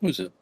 What is it?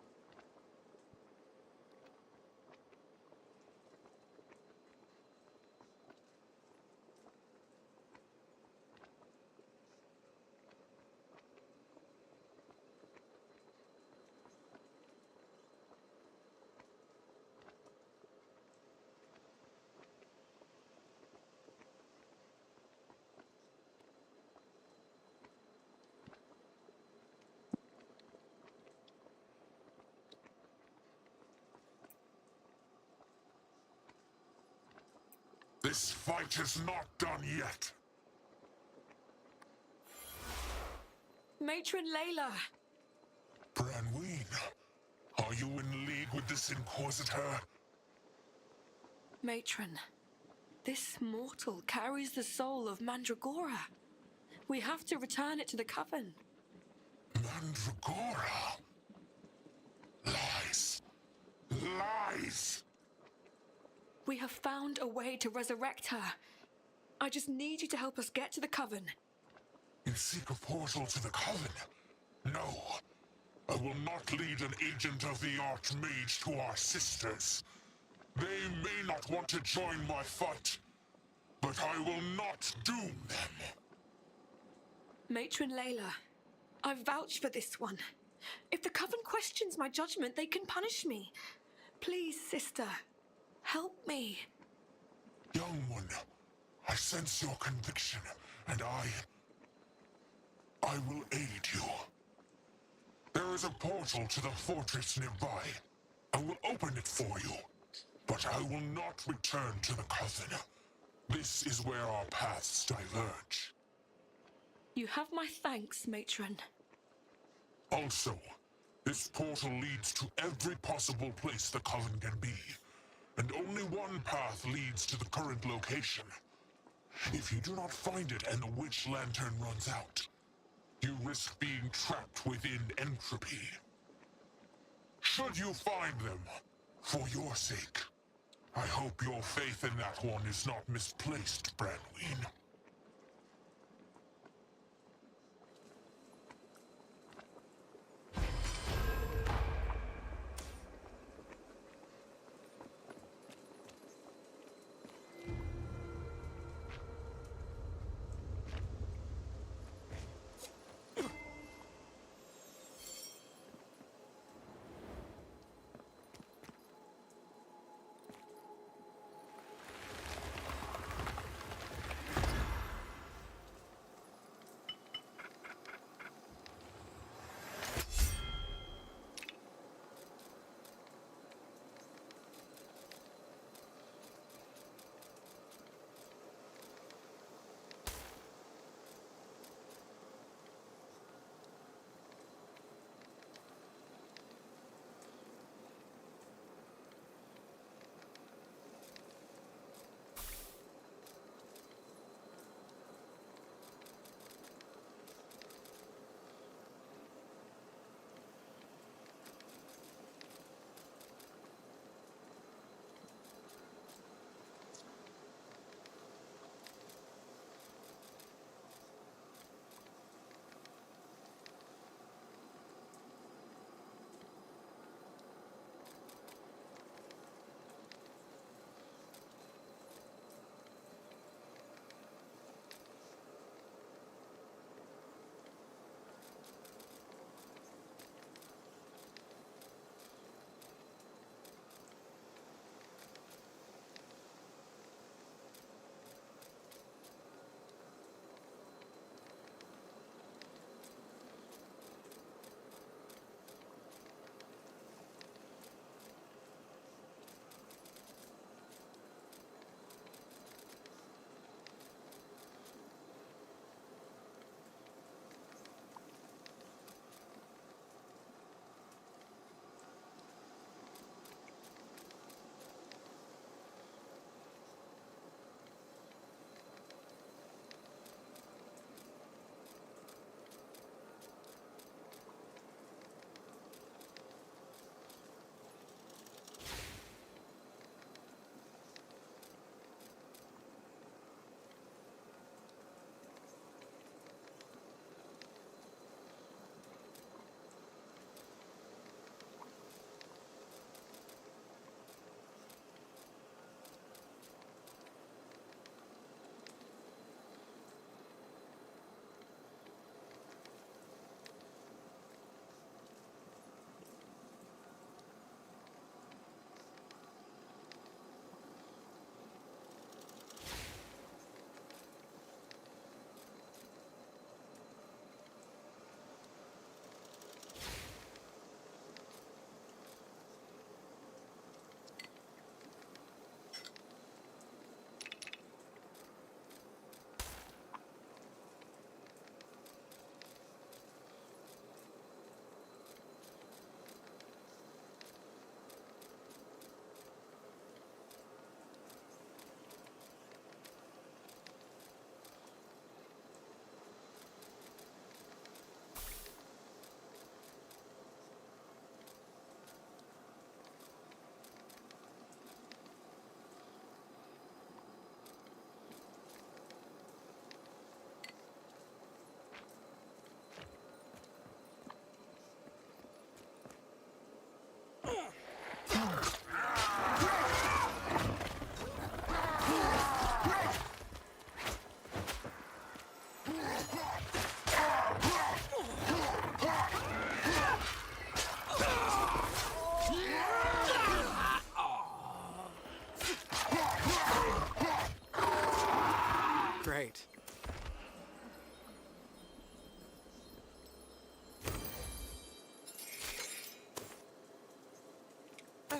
This fight is not done yet. Matron Layla! Branween, are you in league with this Inquisitor? Matron, this mortal carries the soul of Mandragora. We have to return it to the Coven. Mandragora? Lies. Lies! We have found a way to resurrect her. I just need you to help us get to the Coven. You seek a portal to the Coven? No. I will not lead an agent of the Archmage to our sisters. They may not want to join my fight, but I will not doom them. Matron Layla, I vouch for this one. If the Coven questions my judgment, they can punish me. Please, sister, help me. Young one, I sense your conviction, and I will aid you. There is a portal to the fortress nearby. I will open it for you, but I will not return to the Coven. This is where our paths diverge. You have my thanks, Matron. Also, this portal leads to every possible place the Coven can be, and only one path leads to the current location. If you do not find it and the witch lantern runs out, you risk being trapped within entropy. Should you find them, for your sake, I hope your faith in that one is not misplaced, Branween.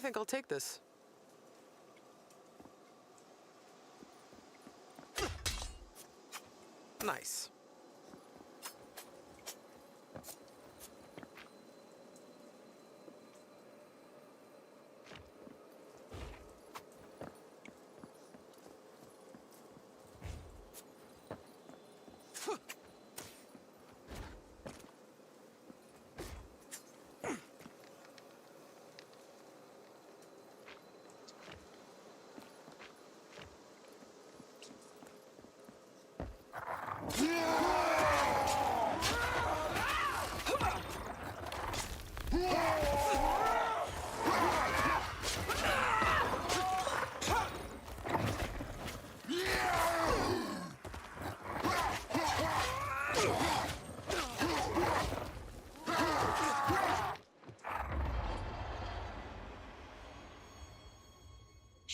think I'll take this. Nice.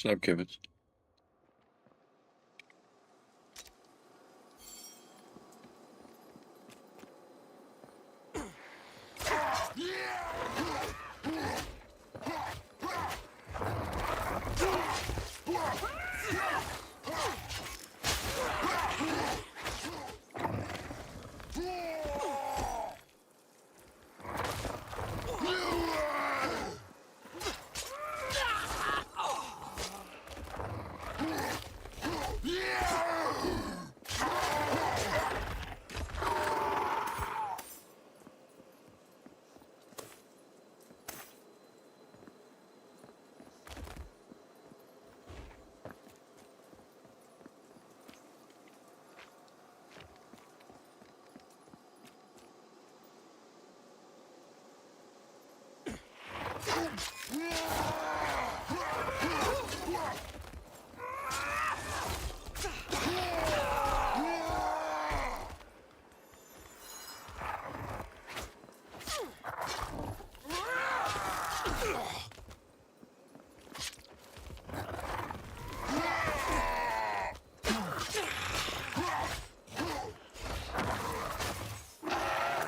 Snap Kivitz.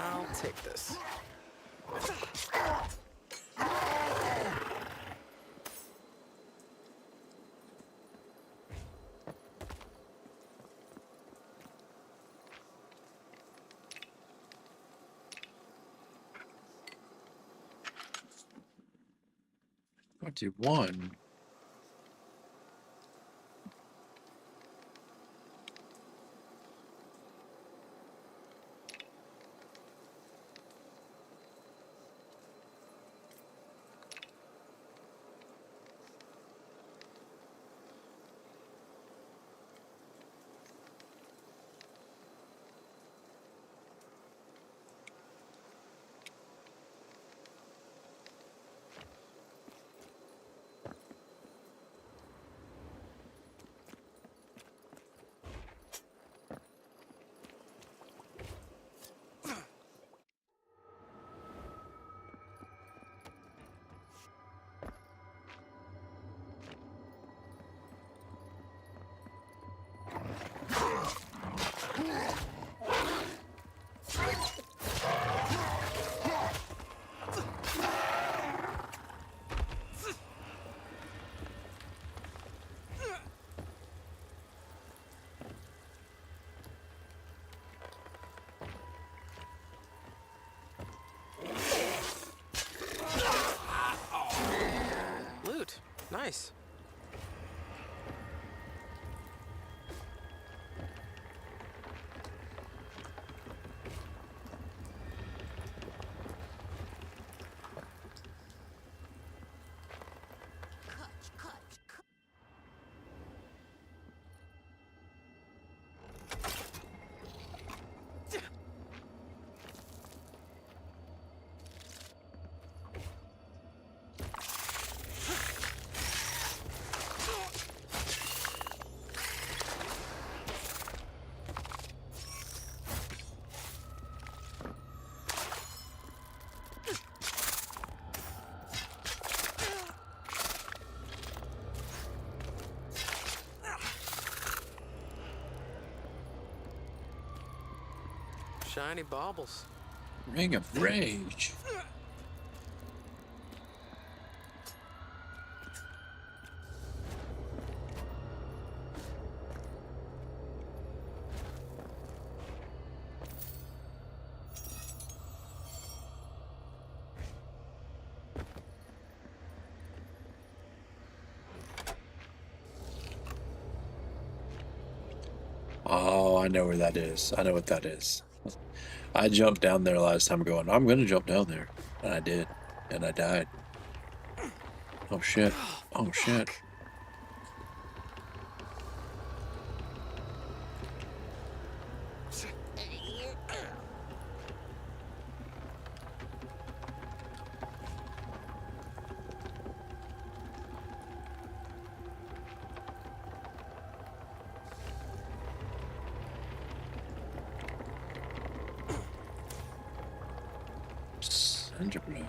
I'll take this. What do you want? Loot. Nice. Shiny baubles. Ring of Rage. I know where that is. I know what that is. I jumped down there last time going, I'm gonna jump down there. And I did. And I died. Oh shit. Oh shit. Mandragora.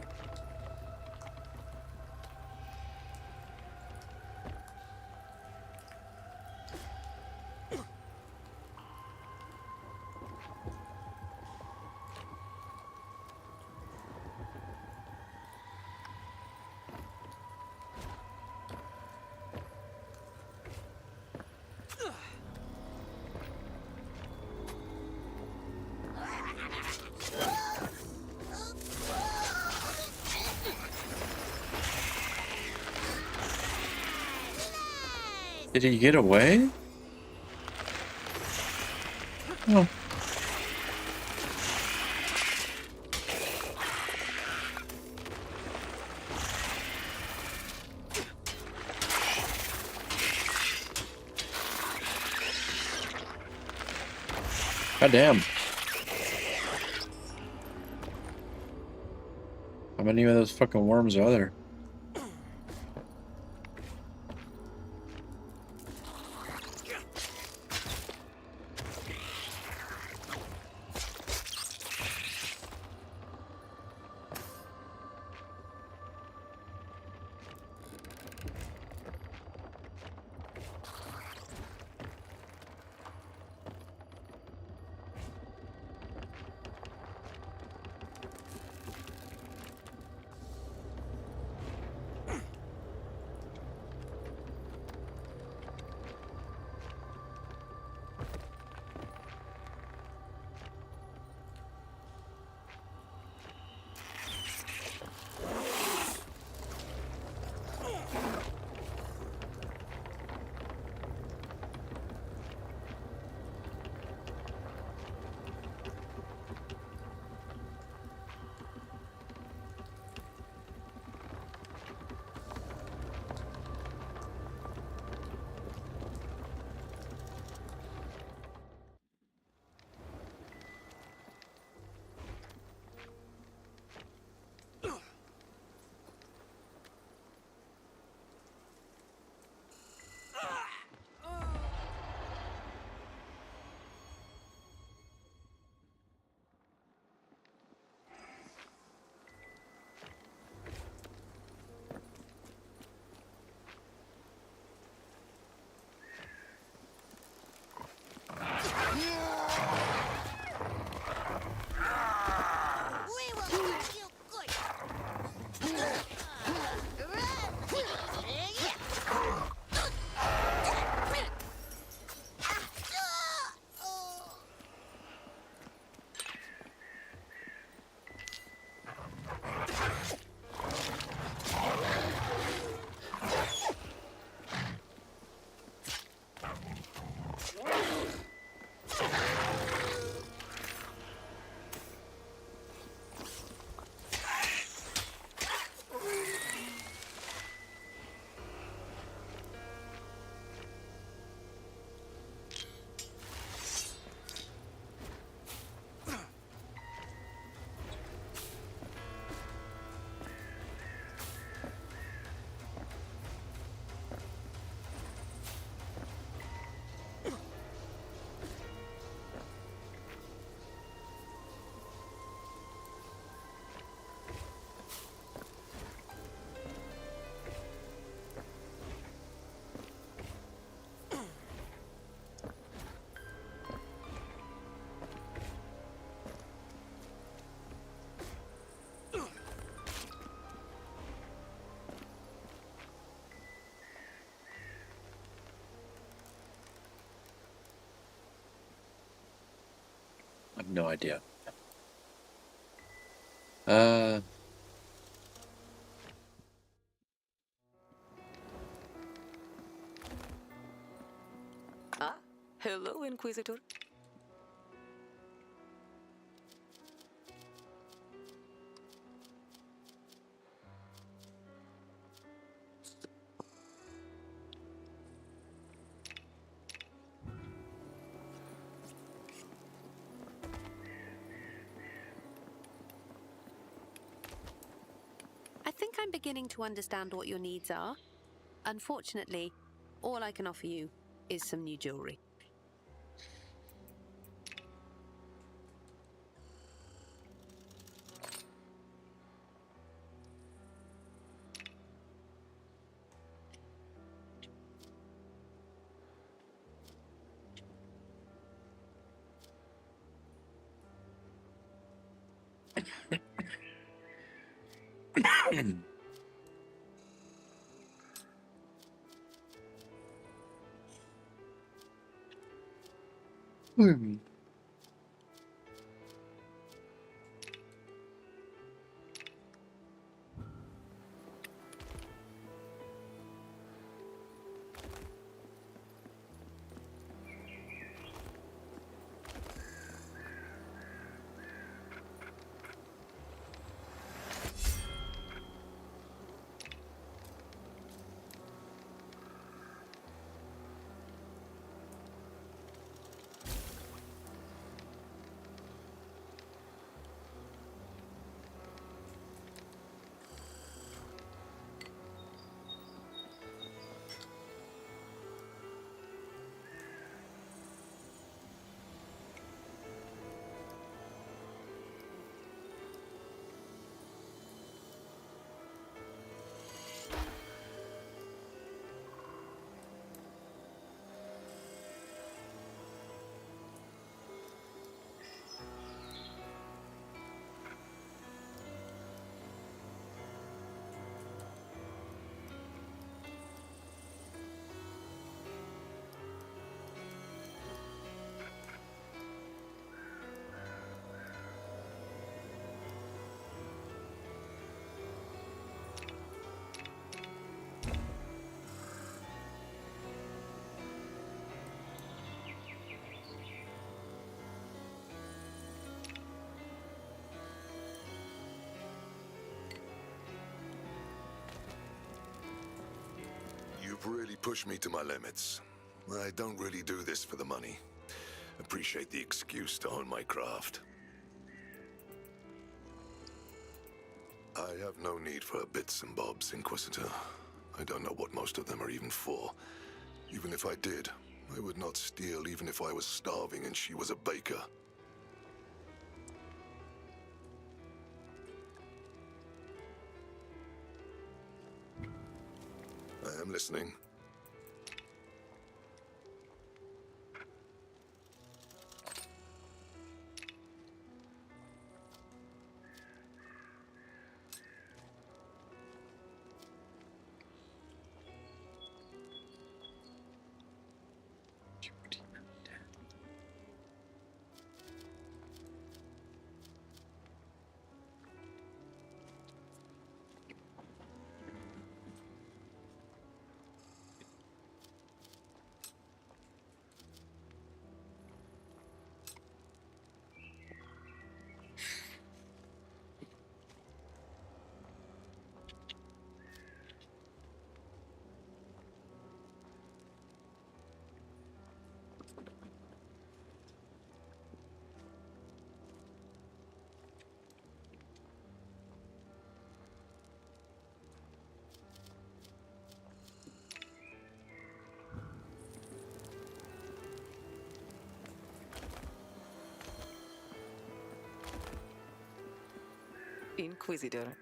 Did he get away? Oh. God damn. How many of those fucking worms are there? I have no idea. Ah, hello, Inquisitor. I'm beginning to understand what your needs are. Unfortunately, all I can offer you is some new jewelry. Hmm. You've really pushed me to my limits. I don't really do this for the money. Appreciate the excuse to hone my craft. I have no need for bits and bobs, Inquisitor. I don't know what most of them are even for. Even if I did, I would not steal even if I was starving and she was a baker. I am listening. Inquisitor.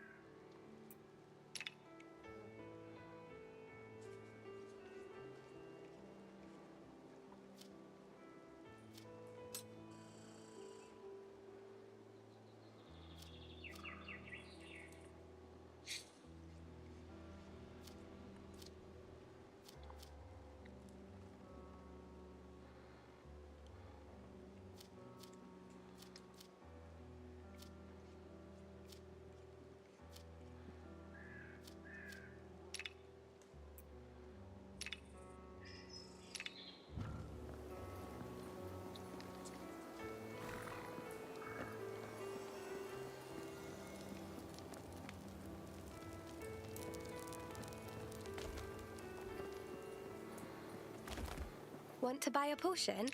Want to buy a potion?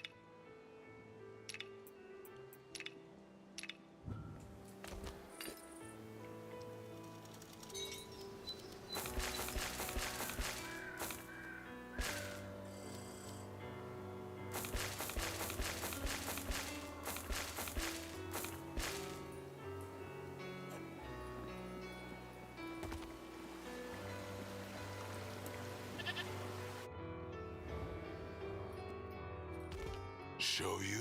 show you?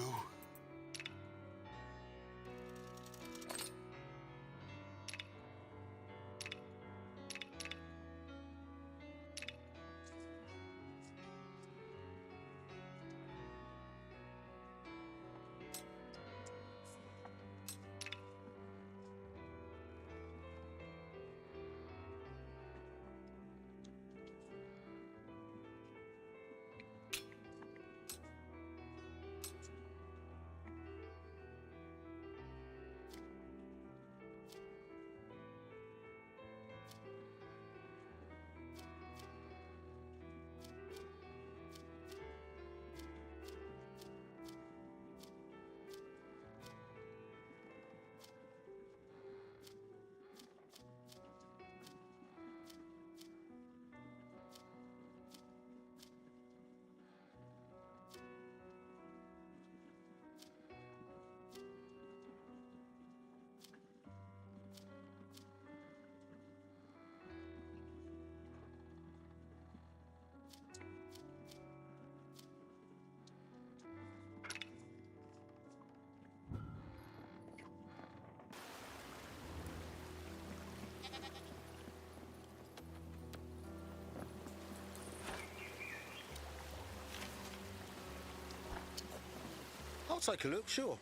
I'll take a look, sure.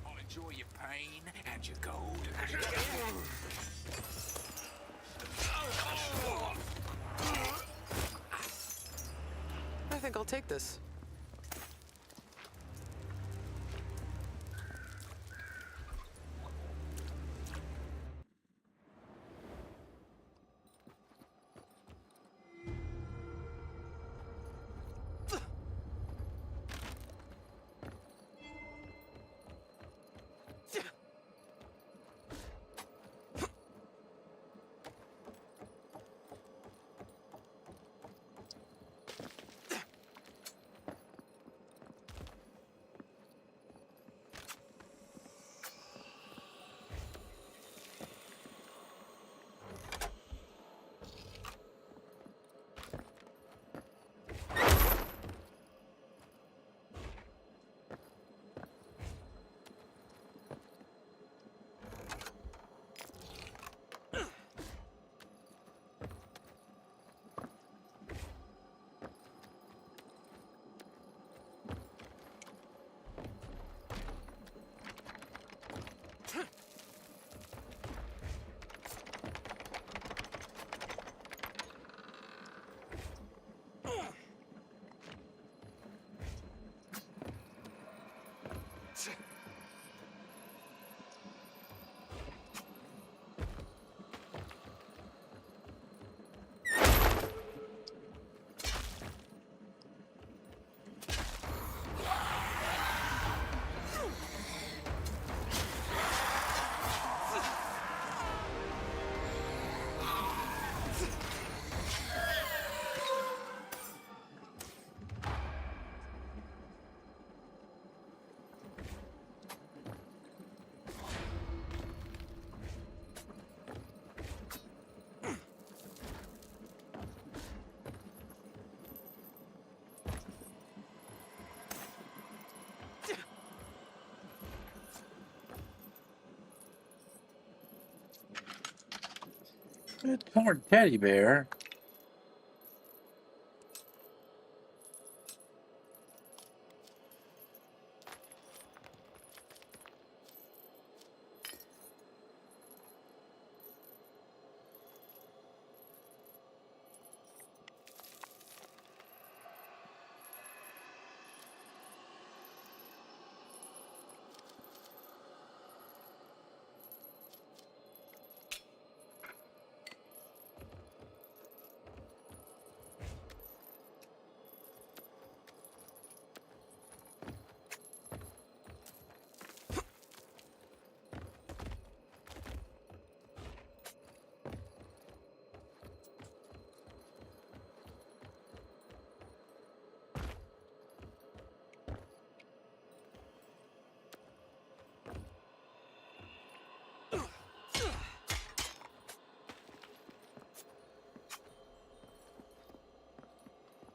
I'll enjoy your pain and your gold. I think I'll take this. Red colored teddy bear.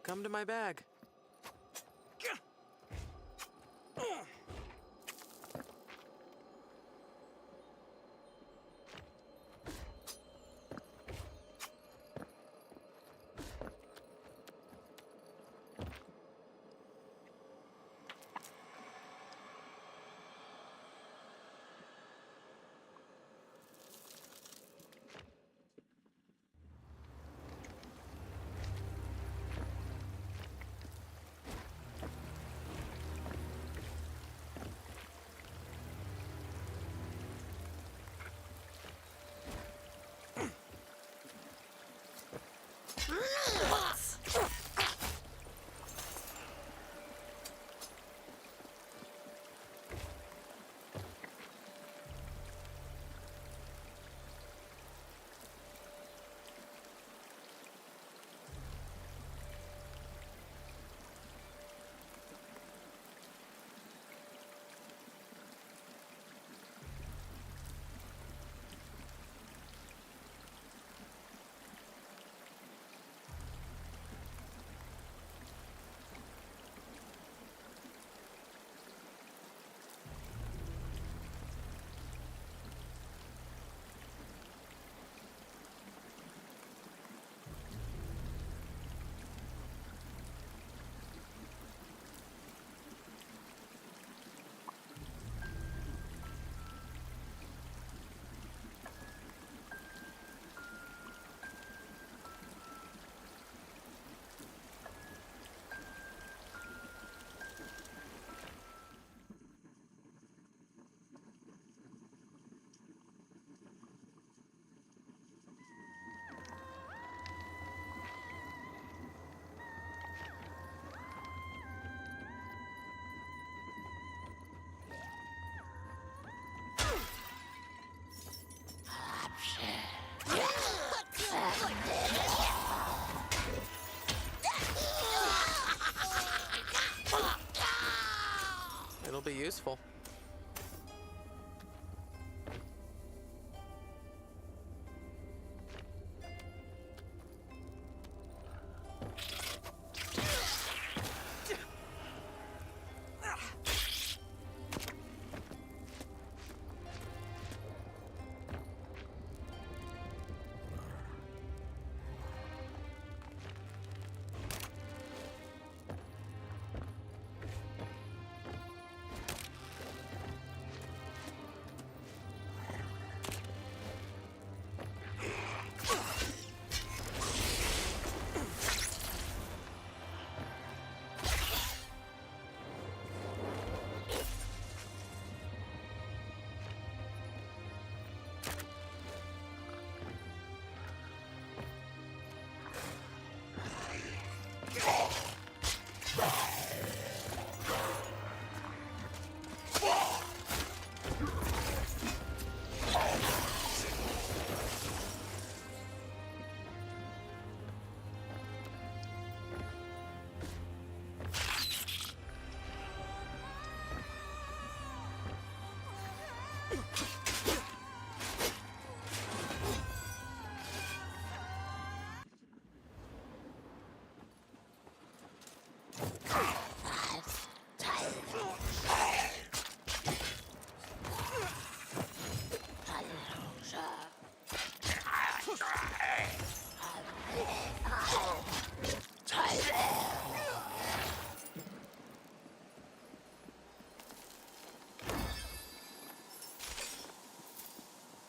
Come to my bag. It'll be useful.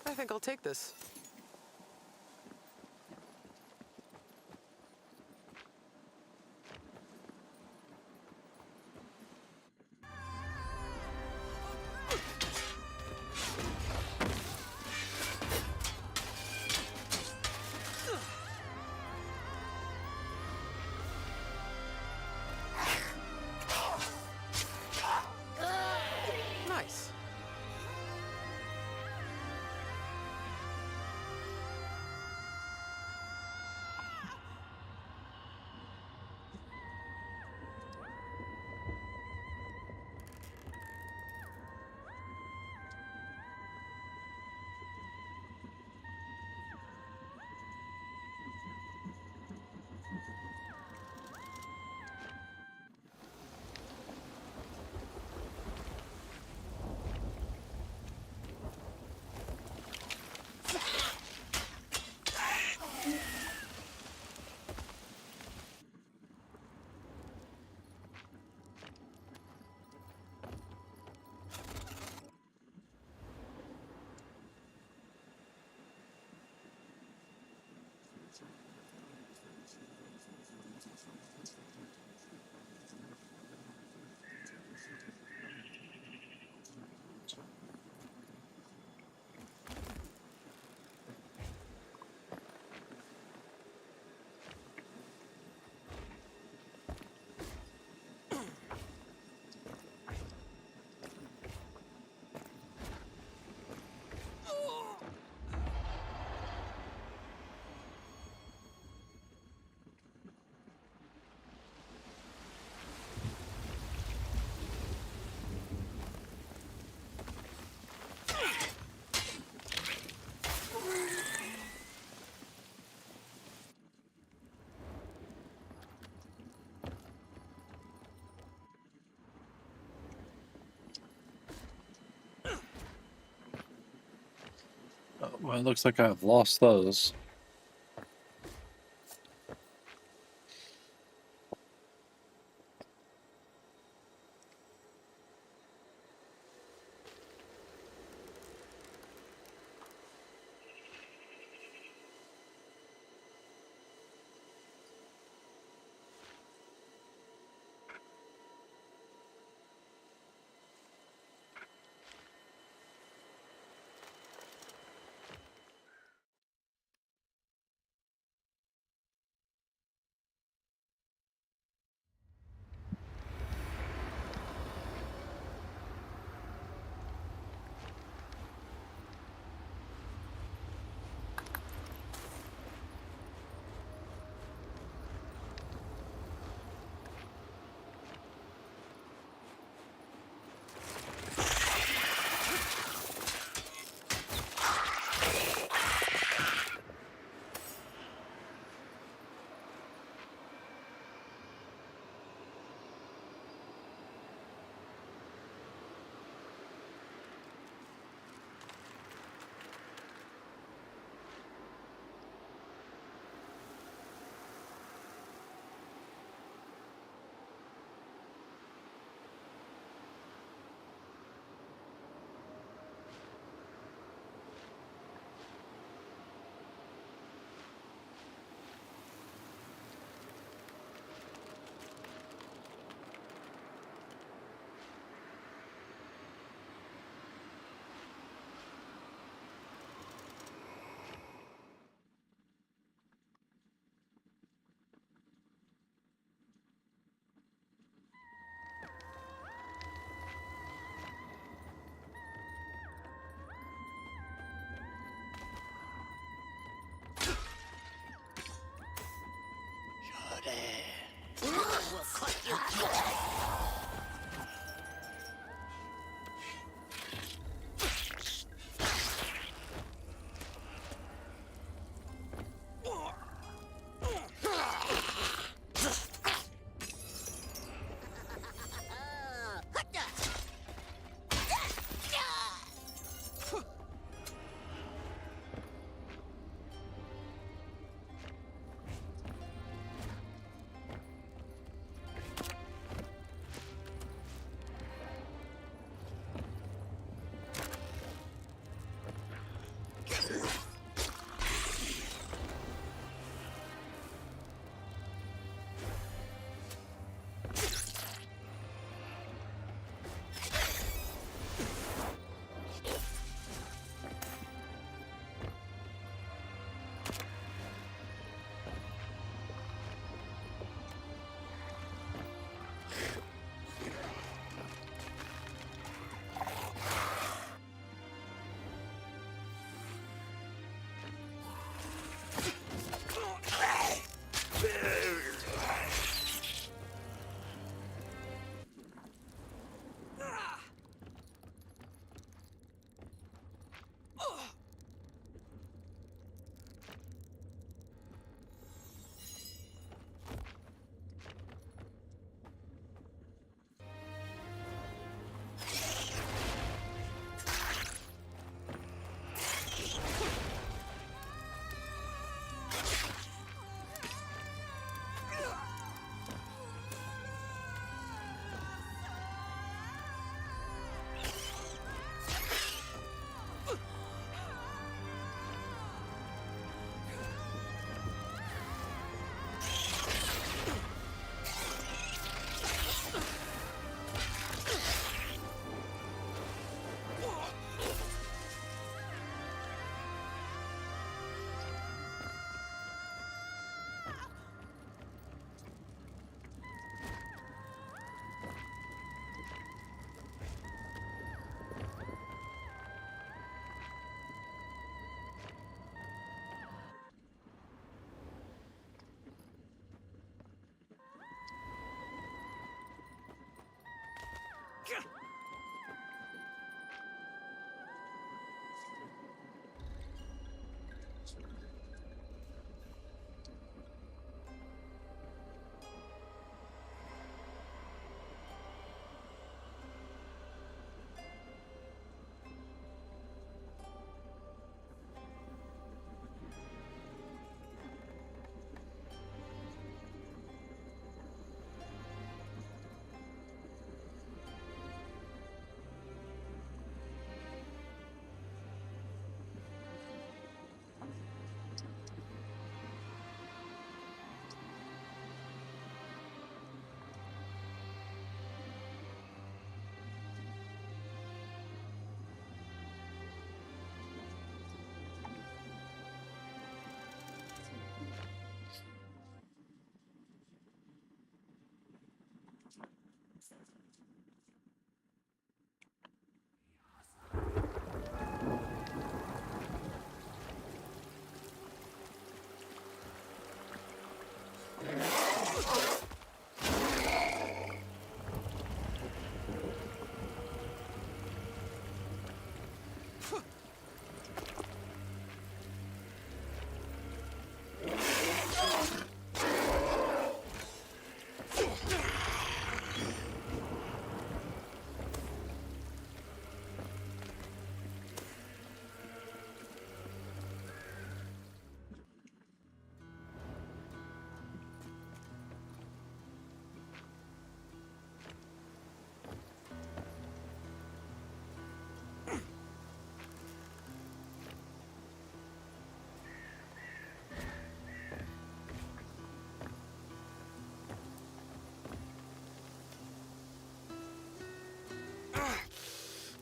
I think I'll take this. Nice. Oh, well, it looks like I've lost those.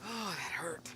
Oh, that hurt.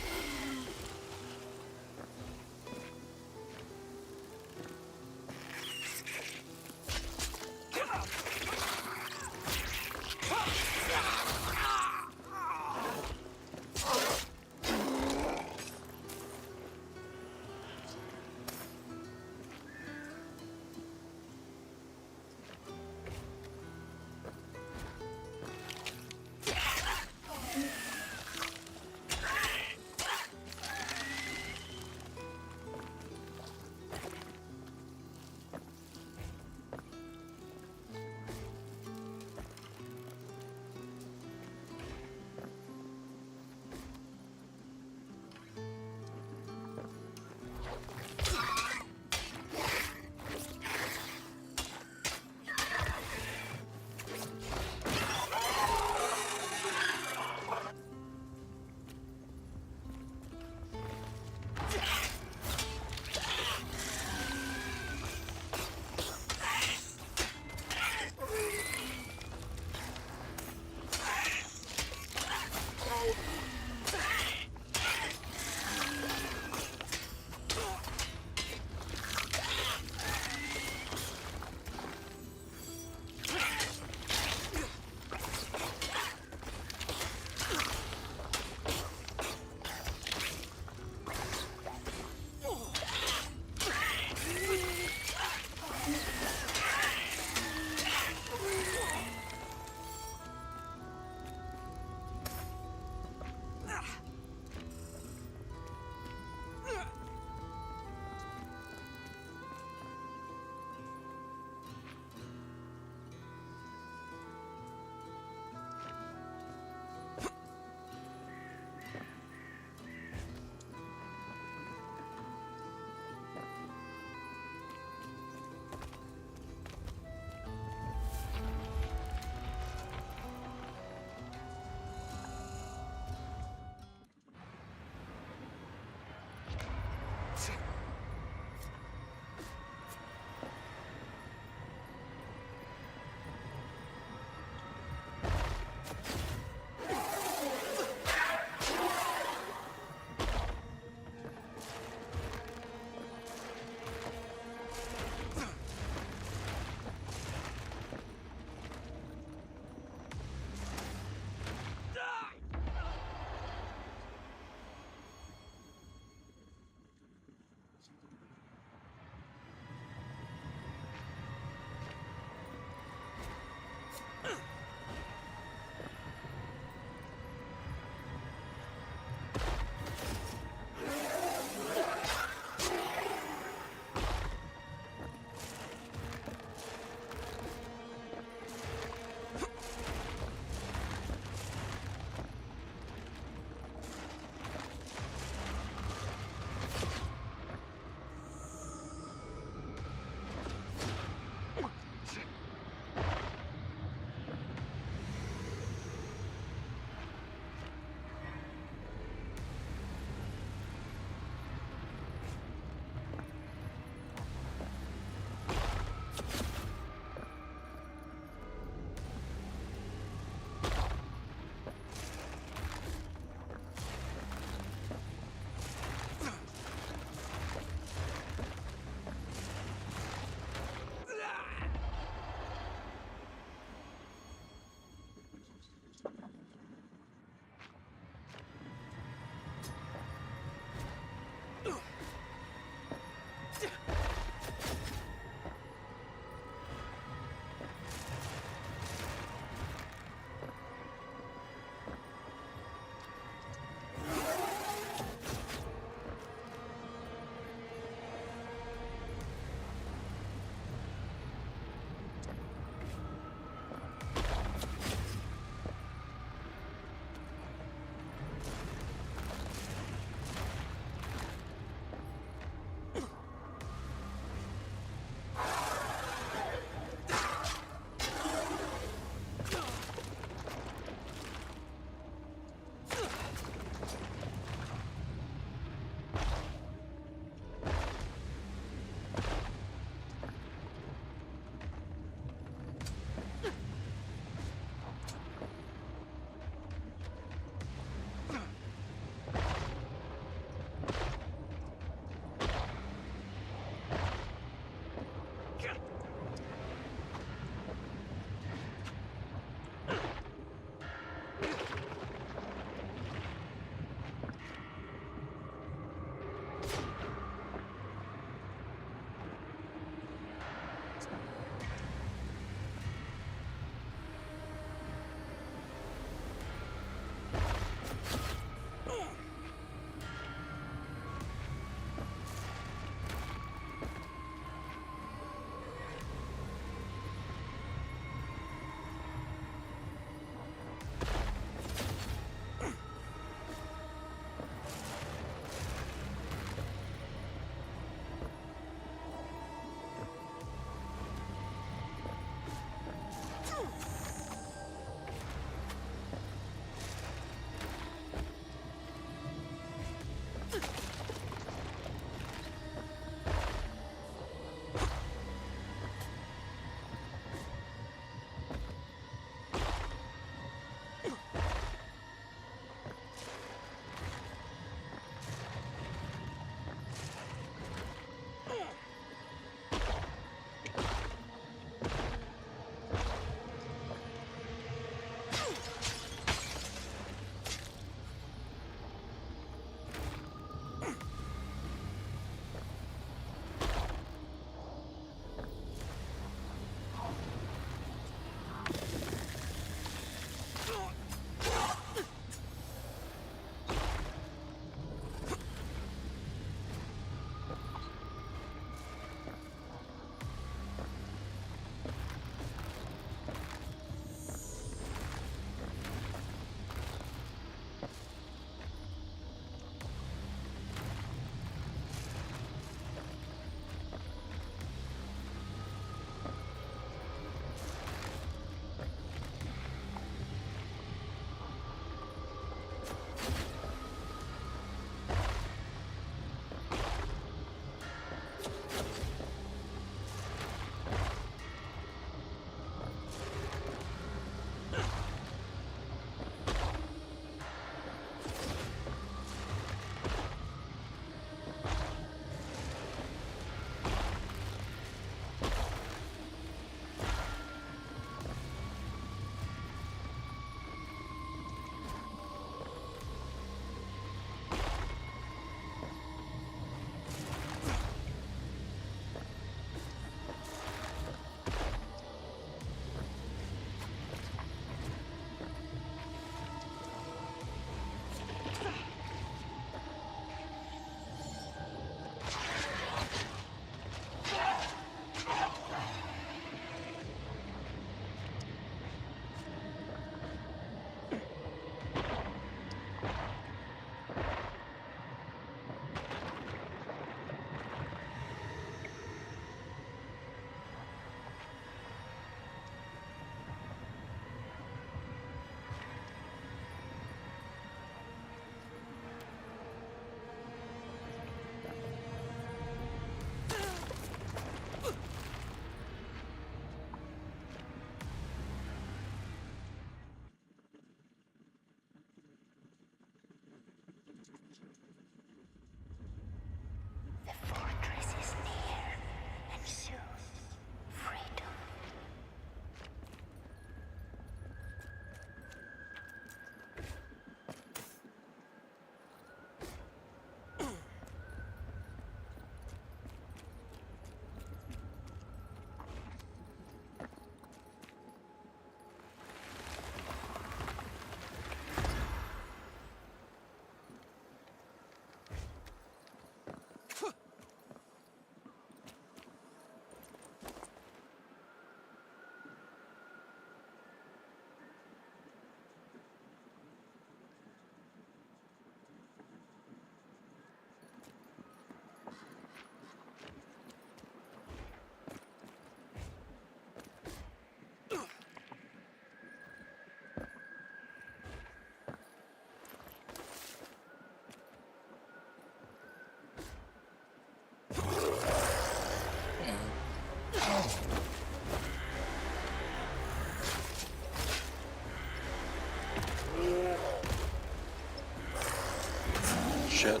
Shit.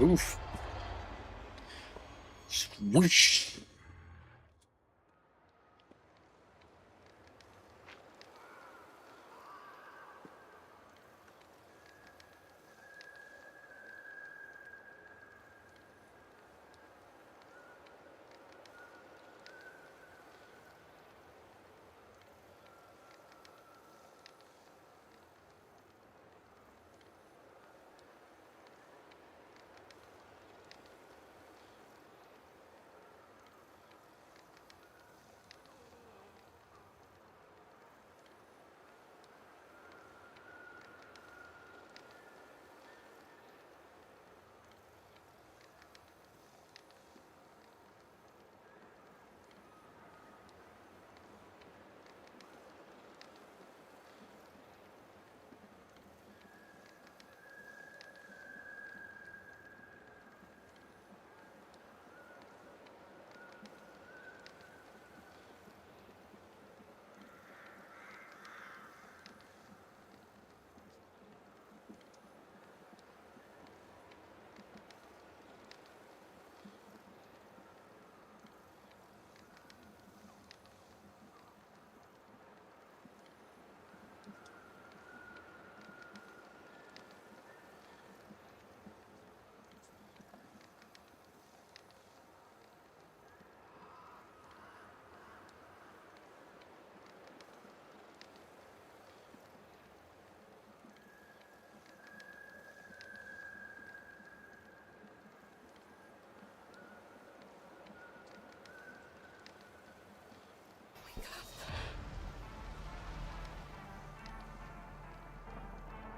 Oof. Swoosh.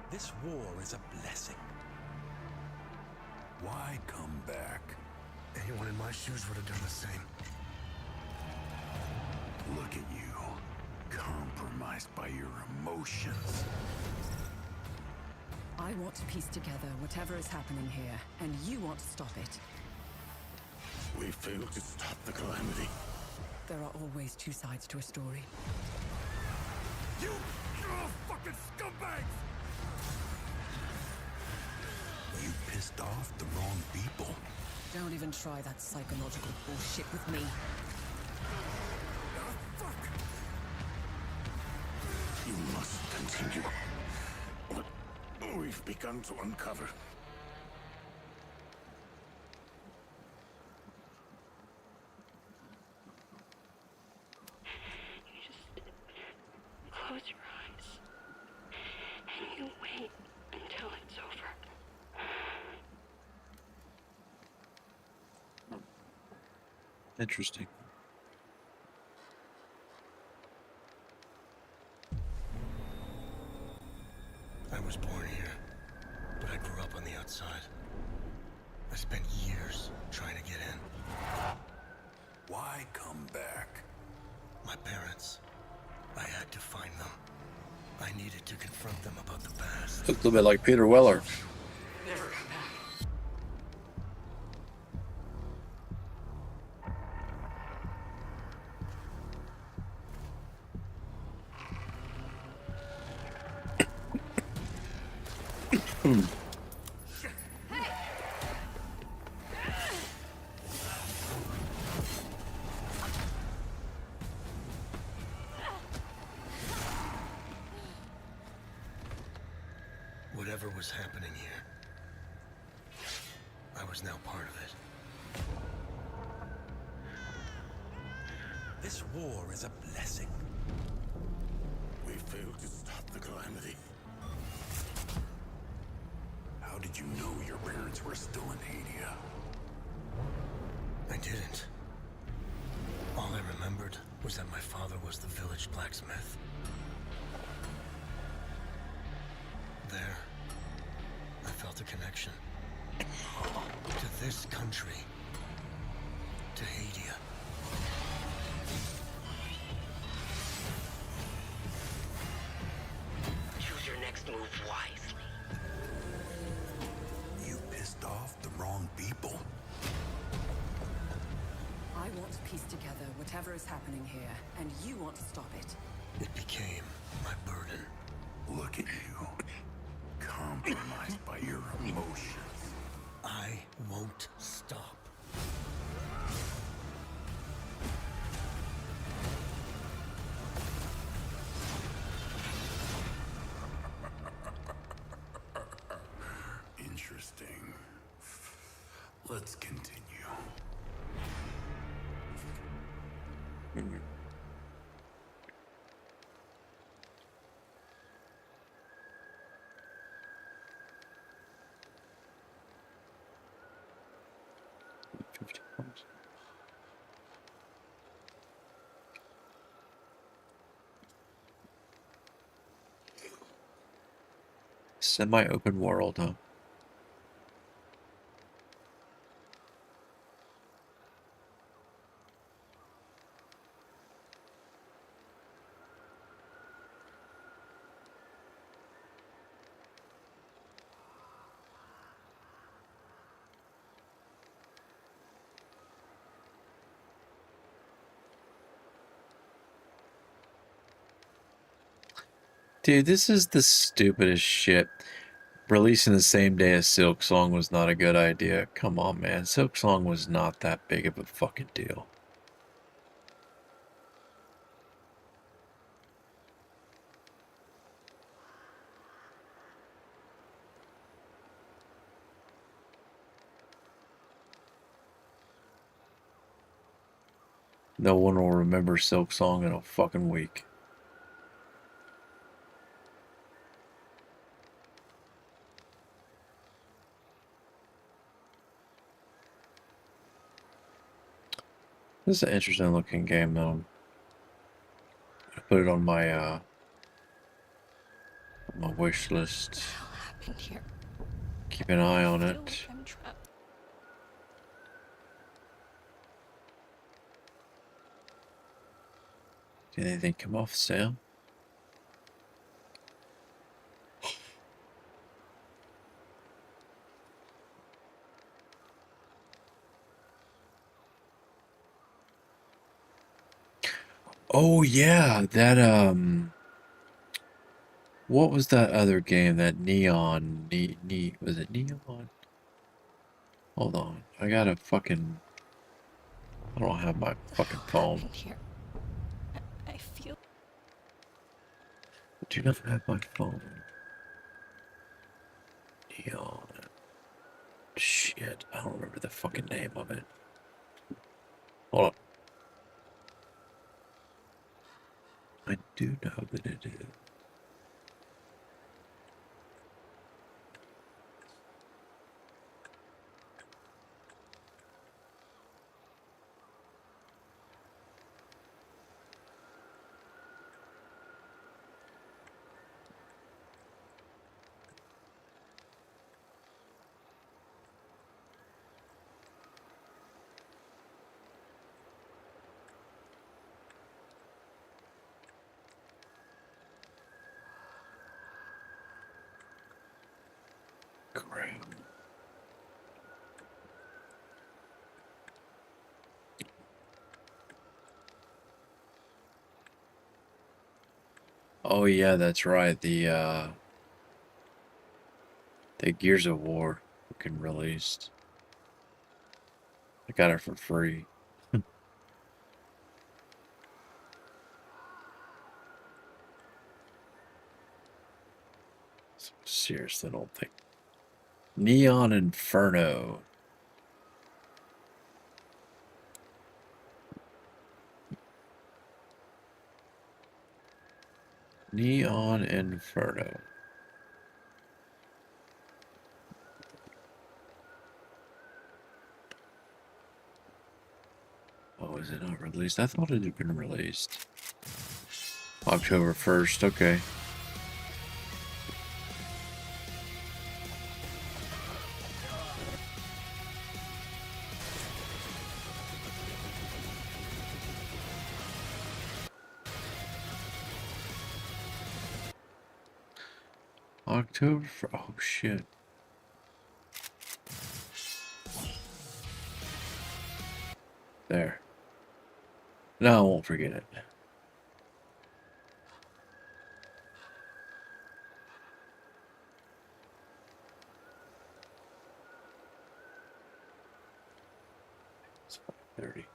This war is a blessing. Why come back? Anyone in my shoes would have done the same. Look at you, compromised by your emotions. I want to piece together whatever is happening here, and you want to stop it. We failed to stop the calamity. There are always two sides to a story. You fucking scumbags! You pissed off the wrong people. Don't even try that psychological bullshit with me. Fuck! You must continue what we've begun to uncover. You just close your eyes and you wait until it's over. Interesting. I was born here, but I grew up on the outside. I spent years trying to get in. Why come back? My parents, I had to find them. I needed to confront them about the past. Looked a little bit like Peter Weller. Never come back. Whatever was happening here, I was now part of it. This war is a blessing. We failed to stop the calamity. How did you know your parents were still in Hadia? I didn't. All I remembered was that my father was the village blacksmith. There, I felt a connection. To this country. To Hadia. Choose your next move wisely. You pissed off the wrong people. I want to piece together whatever is happening here, and you want to stop it. It became my burden. Look at you, compromised by your emotions. I won't stop. Interesting. Let's continue. Semi-open world, huh? Dude, this is the stupidest shit. Releasing the same day as Silk Song was not a good idea. Come on, man. Silk Song was not that big of a fucking deal. No one will remember Silk Song in a fucking week. This is an interesting looking game, though. put it on my wish list. What the hell happened here? Keep an eye on I feel it. like I'm trapped. Did anything come off sale? Oh yeah, that what was that other game? That Neon was it Neon? Hold on. I gotta fucking I don't have my fucking phone. Happened here. I feel. I do not have my phone. Neon. Shit, I don't remember the fucking name of it. Hold on. I do know that it is. Great. Oh yeah, that's right. The Gears of War fucking released. I got it for free. Seriously, don't think. Neon Inferno. Neon Inferno. Oh, is it not released? I thought it had been released. October 1st, okay. Oh shit. There. No, I won't forget it. It's 5:30.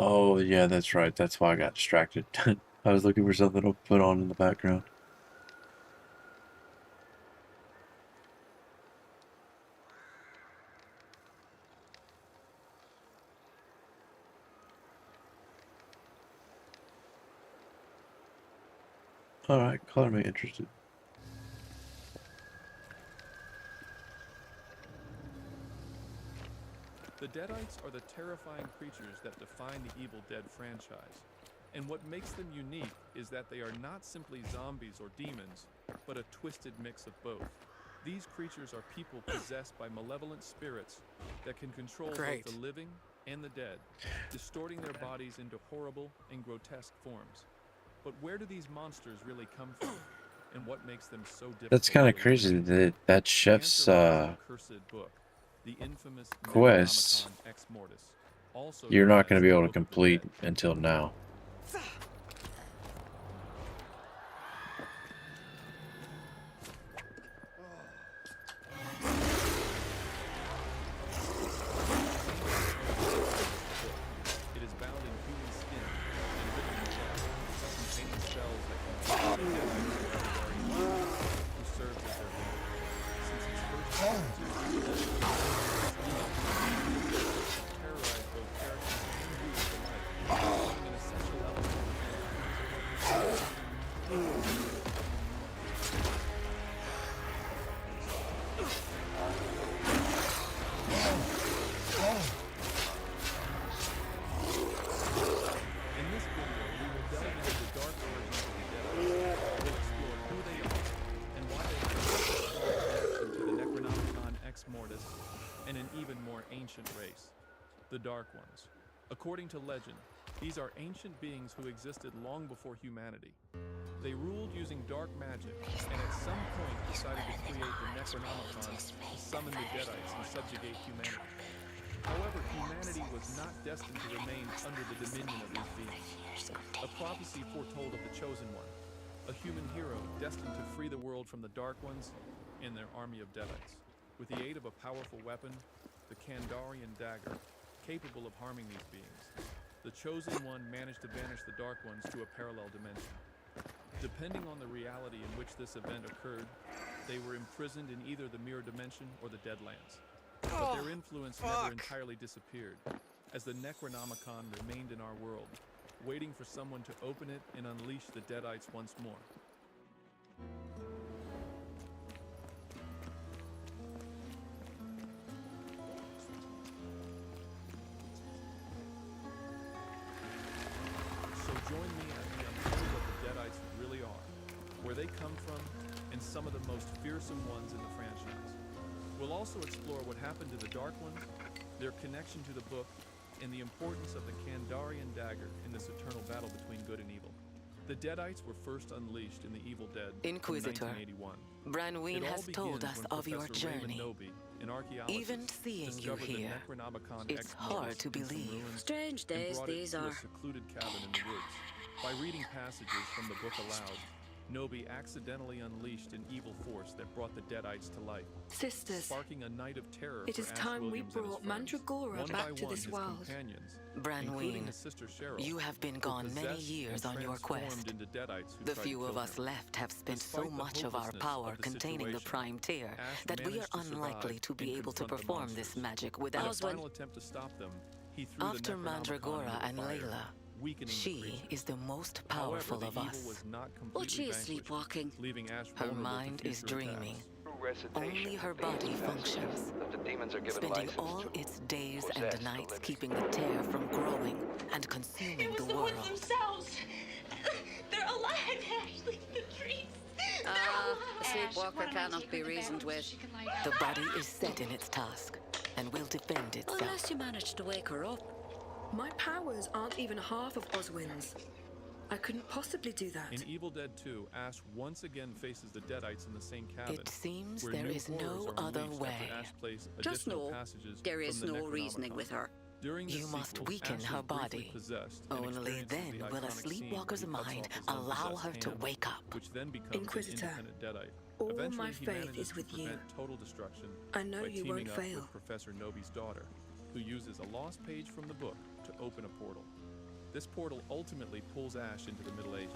Oh yeah, that's right. That's why I got distracted. I was looking for something to put on in the background. Alright, color me interested. The Deadites are the terrifying creatures that define the Evil Dead franchise. And what makes them unique is that they are not simply zombies or demons, but a twisted mix of both. These creatures are people possessed by malevolent spirits that can control both the living and the dead, distorting their bodies into horrible and grotesque forms. But where do these monsters really come from? And what makes them so difficult? That's kind of crazy that that chef's the infamous quest Ex Mortis, also you're known not going as to be the able to Book of the complete Dead. until now. It is bound in human skin and written in blood, containing spells that can kill the Deadites who serves as their leader. Since its first appearance, terrorized both characters and viewers alike, becoming an essential element of the The Dark Ones. According to legend, these are ancient beings who existed long before humanity. They ruled using dark magic, and at some point decided to create the Necronomicon to summon the Deadites and subjugate humanity. However, humanity was not destined to remain under the dominion of these beings. A prophecy foretold of the Chosen One, a human hero destined to free the world from the Dark Ones and their army of Deadites. With the aid of a powerful weapon, the Kandarian dagger, capable of harming these beings, the Chosen One managed to banish the Dark Ones to a parallel dimension. Depending on the reality in which this event occurred, they were imprisoned in either the Mirror Dimension or the Deadlands. But their influence never entirely disappeared, as the Necronomicon remained in our world, waiting for someone to open it and unleash the Deadites once more. So join me as we uncover what the Deadites really are, where they come from, and some of the most fearsome ones in the franchise. We'll also explore what happened to the Dark Ones, their connection to the book, and the importance of the Kandarian dagger in this eternal battle between good and evil. The Deadites were first unleashed in The Evil Dead Inquisitor, in 1981. Branween has told us of your journey. Noby, an archaeologist, Even seeing you here, it's hard to believe. Strange days these are. A secluded cabin in the woods. By reading passages from the book aloud, Noby accidentally unleashed an evil force that brought the Deadites to life, Sisters, sparking a night of terror it for is Ash time we Williams and his brought friends. Mandragora One back by to one, this his world. companions, Branween, including his sister Cheryl, you have been were gone many possessed years and on your quest. transformed into Deadites who The tried to few of kill us him. left have spent Despite so the much of our hopelessness power of the containing the situation, prime tier Ash that we are managed to unlikely survive to be and able to confront the perform this monsters. magic In a without. final attempt to stop them, he threw After the Necronomicon Mandragora into and the fire, Layla, weakening the she creature. is the most However, powerful the of evil us. was not completely But she is vanquished, sleepwalking. leaving Ash Her vulnerable to mind is future dreaming. attacks. Only her body functions, spending all its days and nights keeping the tear from growing and consuming the world. Themselves. They're alive, Ashley. The trees. A sleepwalker cannot be reasoned with. The body is set in its task and will defend itself. Unless you manage to wake her up. My powers aren't even half of Oswin's. I couldn't possibly do that. In Evil Dead 2, Ash once again faces the Deadites in the same cabin. It seems where there new is horrors no are other unleashed way. after Ash plays Just additional know passages there is from the no reasoning Necronomicon. with her. During this You must sequel, weaken Ash her is briefly body. possessed and Only experiences then the will a iconic scene sleepwalker's where he cuts mind off his allow unpossessed her to hand, wake up. which then becomes Inquisitor, an independent Deadite. all Eventually, my he faith manages is to with you. prevent total destruction I know by you teaming won't up fail. with Professor Noby's daughter, who uses a lost page from the book to open a portal. This portal ultimately pulls Ash into the Middle Ages.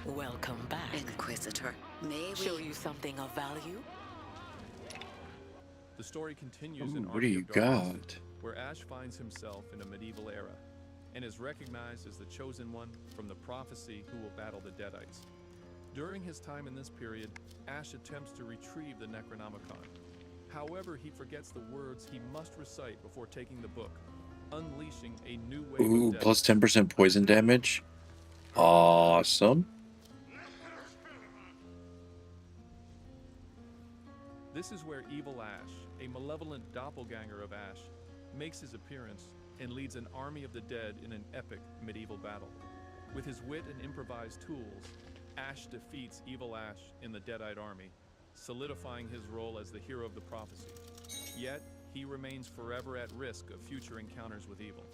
Welcome back. Inquisitor. May we Show you something of value? The story continues in What do you Army of Darkness, got? where Ash finds himself in a medieval era and is recognized as the Chosen One from the prophecy who will battle the Deadites. During his time in this period, Ash attempts to retrieve the Necronomicon. However, he forgets the words he must recite before taking the book, unleashing a new wave Ooh, of death. plus 10% poison damage. Awesome. This is where Evil Ash, a malevolent doppelganger of Ash, makes his appearance and leads an army of the dead in an epic medieval battle. With his wit and improvised tools, Ash defeats Evil Ash in the Deadite army, solidifying his role as the hero of the prophecy. Yet, he remains forever at risk of future encounters with evil.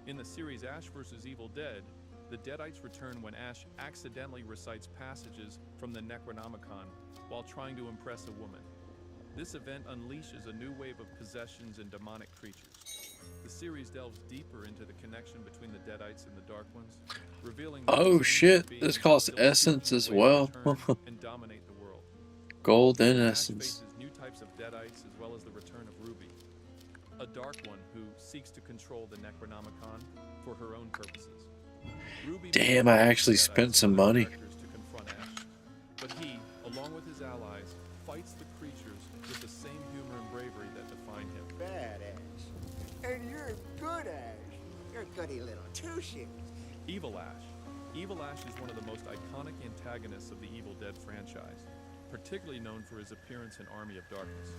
In the series Ash vs. Evil Dead, the Deadites return when Ash accidentally recites passages from the Necronomicon while trying to impress a woman. This event unleashes a new wave of possessions and demonic creatures. The series delves deeper into the connection between the Deadites and the Dark Ones, revealing that Oh these shit, beings this costs still essence seek as new ways well. to turn and dominate the world. Golden Ash essence. faces new types of Deadites as well as the return of Ruby, a dark one who seeks to control the Necronomicon for her own purposes. Ruby Damn, meets I the actually Deadites spent and some other money. directors to confront Ash, but he, along with his allies, fights the creatures with the same humor and bravery that define him. Badass. And you're good Ash. You're a goody little two-shoes. Evil Ash. Evil Ash is one of the most iconic antagonists of the Evil Dead franchise, particularly known for his appearance in Army of Darkness.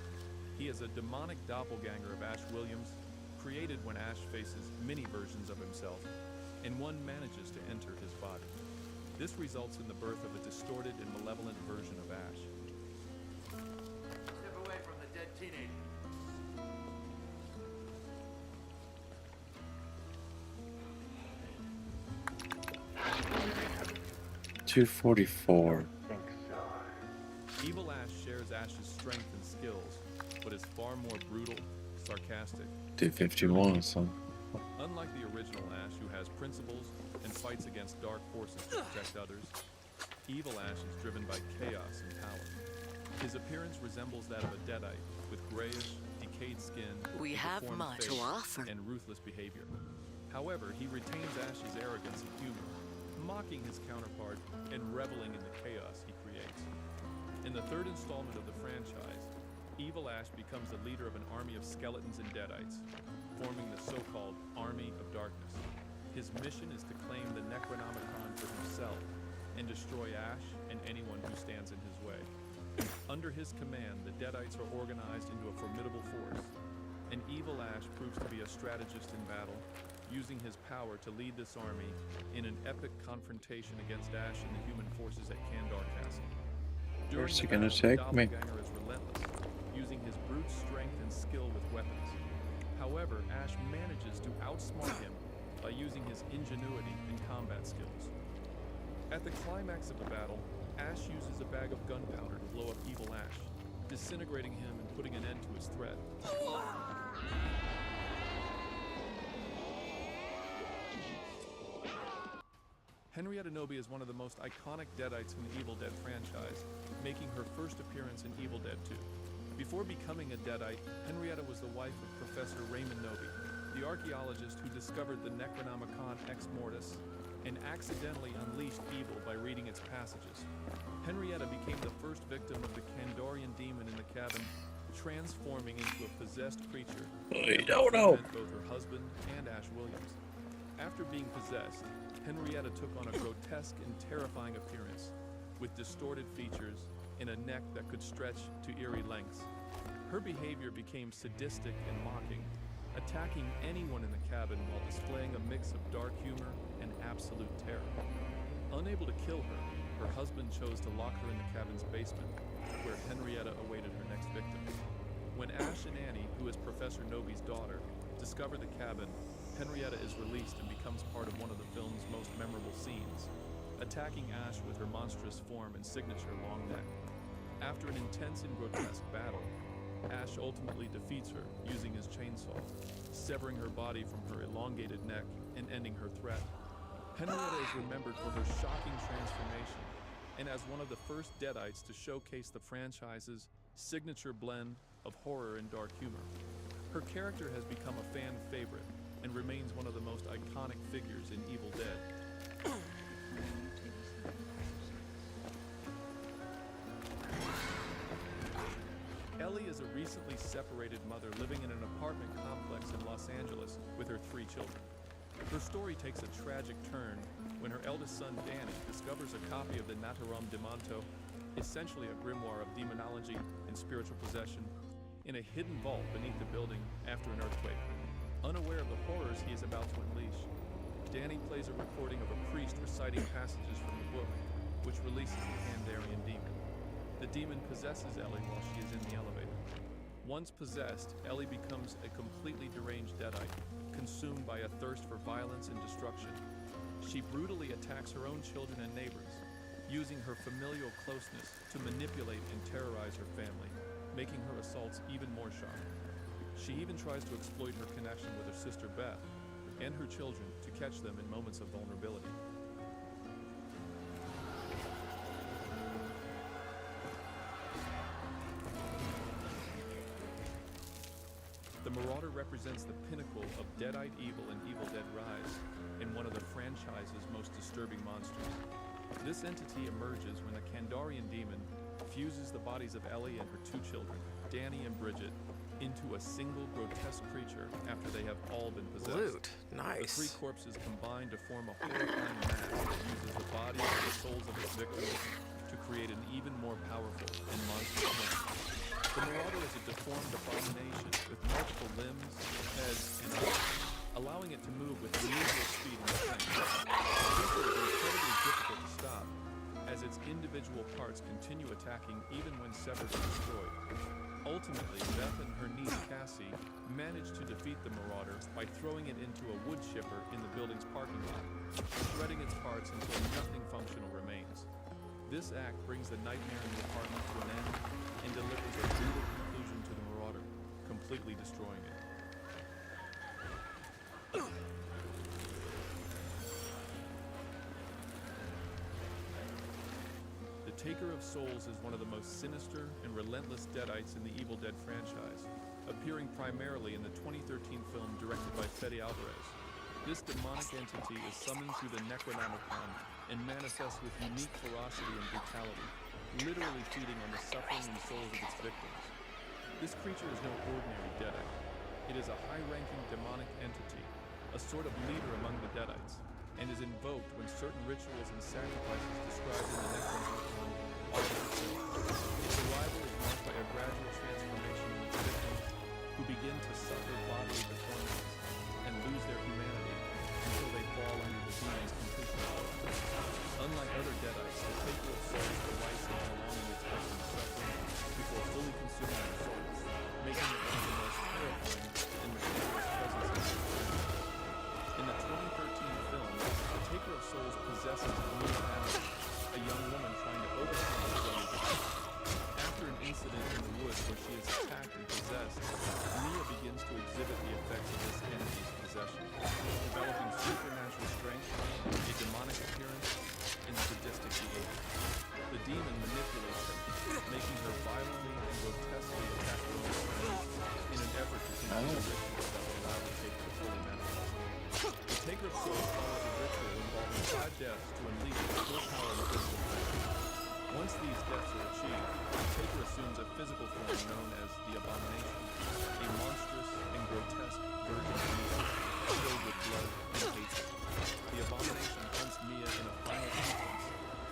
He is a demonic doppelganger of Ash Williams, created when Ash faces many versions of himself, and one manages to enter his body. This results in the birth of a distorted and malevolent version of Ash. Step away from the dead teenager. $244. Evil Ash shares Ash's strength and skills, but is far more brutal, sarcastic. $251. So. Unlike the original Ash, who has principles and fights against dark forces to protect others, Evil Ash is driven by chaos and power. His appearance resembles that of a Deadite, with grayish, decayed skin, We a have deformed much to face, offer. and ruthless behavior. However, he retains Ash's arrogance and humor, mocking his counterpart and reveling in the chaos he creates. In the third installment of the franchise, Evil Ash becomes the leader of an army of skeletons and Deadites, forming the so-called Army of Darkness. His mission is to claim the Necronomicon for himself and destroy Ash and anyone who stands in his way. Under his command, the Deadites are organized into a formidable force, and Evil Ash proves to be a strategist in battle, using his power to lead this army in an epic confrontation against Ash and the human forces at Kandar Castle. Where's he the gonna battle, take the me? doppelganger is relentless, using his brute strength and skill with weapons. However, Ash manages to outsmart him by using his ingenuity and combat skills. At the climax of the battle, Ash uses a bag of gunpowder to blow up Evil Ash, disintegrating him and putting an end to his threat. Henrietta Nobi is one of the most iconic Deadites in the Evil Dead franchise, making her first appearance in Evil Dead 2. Before becoming a Deadite, Henrietta was the wife of Professor Raymond Nobi, the archaeologist who discovered the Necronomicon Ex Mortis and accidentally unleashed evil by reading its passages. Henrietta became the first victim of the Kandarian demon in the cabin, transforming into a possessed creature that would torment both her husband and Ash Williams. After being possessed, Henrietta took on a grotesque and terrifying appearance, with distorted features and a neck that could stretch to eerie lengths. Her behavior became sadistic and mocking, attacking anyone in the cabin while displaying a mix of dark humor and absolute terror. Unable to kill her, her husband chose to lock her in the cabin's basement, where Henrietta awaited her next victim. When Ash and Annie, who is Professor Nobi's daughter, discover the cabin, Henrietta is released and becomes part of one of the film's most memorable scenes, attacking Ash with her monstrous form and signature long neck. After an intense and grotesque battle, Ash ultimately defeats her using his chainsaw, severing her body from her elongated neck and ending her threat. Henrietta is remembered for her shocking transformation and as one of the first Deadites to showcase the franchise's signature blend of horror and dark humor. Her character has become a fan favorite and remains one of the most iconic figures in Evil Dead. Ellie is a recently separated mother living in an apartment complex in Los Angeles with her 3 children. Her story takes a tragic turn when her eldest son Danny discovers a copy of the Naturom Demonto, essentially a grimoire of demonology and spiritual possession, in a hidden vault beneath the building after an earthquake. Unaware of the horrors he is about to unleash, Danny plays a recording of a priest reciting passages from the book, which releases the Kandarian demon. The demon possesses Ellie while she is in the elevator. Once possessed, Ellie becomes a completely deranged Deadite, consumed by a thirst for violence and destruction. She brutally attacks her own children and neighbors, using her familial closeness to manipulate and terrorize her family, making her assaults even more shocking. She even tries to exploit her connection with her sister Beth and her children to catch them in moments of vulnerability. The Marauder represents the pinnacle of Deadite evil in Evil Dead Rise, and one of the franchise's most disturbing monsters. This entity emerges when the Kandarian demon fuses the bodies of Ellie and her 2 children, Danny and Bridget, into a single grotesque creature after they have all been possessed. Loot. Nice. The 3 corpses combine to form a horrifying mass that uses the bodies and the souls of its victims to create an even more powerful and monstrous thing. The Marauder is a deformed abomination with multiple limbs, heads, and eyes, allowing it to move with unusual speed and strength. The creature is incredibly difficult to stop, as its individual parts continue attacking even when severed or destroyed. Ultimately, Beth and her niece Cassie manage to defeat the Marauder by throwing it into a wood chipper in the building's parking lot, shredding its parts until nothing functional remains. This act brings the nightmare in the apartment to an end and delivers a brutal conclusion to the Marauder, completely destroying it. The Taker of Souls is one of the most sinister and relentless Deadites in the Evil Dead franchise, appearing primarily in the 2013 film directed by Fede Alvarez. This demonic entity is summoned through the Necronomicon and manifests with unique ferocity and brutality, literally feeding on the suffering and souls of its victims. This creature is no ordinary Deadite. It is a high-ranking demonic entity, a sort of leader among the Deadites, and is invoked when certain rituals and sacrifices described in the Necronomicon are fulfilled. Its arrival is marked by a gradual transformation in its victims, who begin to suffer bodily deformities and lose their humanity until they fall under the demon's complete power. Unlike other Deadites, the Taker of Souls delights in prolonging its victims' suffering before fully consuming their souls, making it one of the most terrifying and mysterious presences in the world. In the 2013 film, the Taker of Souls possesses Mia Allen, a young woman trying to overcome her brother's attack. After an incident in the woods where she is attacked and possessed, Mia begins to exhibit the effects of this entity's possession, developing supernatural strength, a demonic appearance, and sadistic behavior. The demon manipulates her, making her violently and grotesquely attack her own friends in an effort to complete the ritual that will allow the Taker to fully manifest. The Taker of Souls follows a ritual involving 5 deaths to unleash the full power of the physical form. Once these deaths are achieved, the Taker assumes a physical form known as the Abomination, a monstrous and grotesque virgin beast filled with blood and hatred. The Abomination hunts Mia in a final sequence,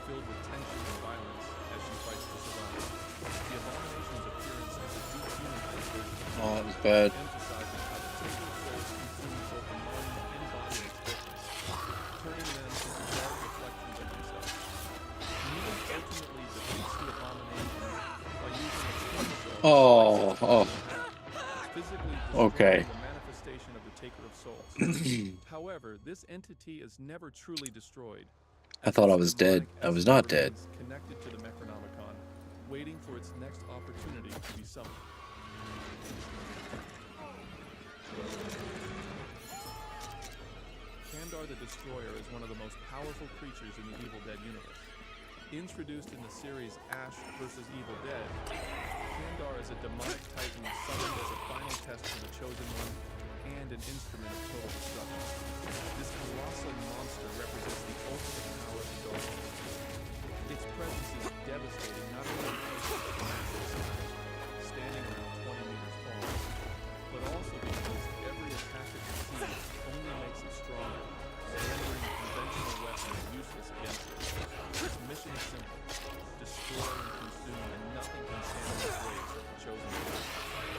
filled with tension and violence as she fights to survive. The Abomination's appearance is a dehumanized version of Oh, that was bad. emphasizing how the Taker of Souls consumes both the mind and body of its victims, turning them into dark reflections of themselves. Mia ultimately defeats the Abomination by using its twin soul physically Okay. destroying the manifestation of the Taker of Souls. However, this entity is never truly destroyed. I thought I was dead. I was not dead. Connected to the Necronomicon, waiting for its next opportunity to be summoned. Kandar the Destroyer is one of the most powerful creatures in the Evil Dead universe. Introduced in the series Ash vs. Evil Dead, Kandar is a demonic titan summoned as a final test for the Chosen One and an instrument of total destruction. This colossal monster represents the ultimate power of darkness. Its presence is devastating not only because of its massive size, standing around 20 meters tall, but also because every attack it receives only makes it stronger, rendering a conventional weapon useless against it. Its mission is simple: destroy and consume, and nothing can stand in its way except the Chosen One.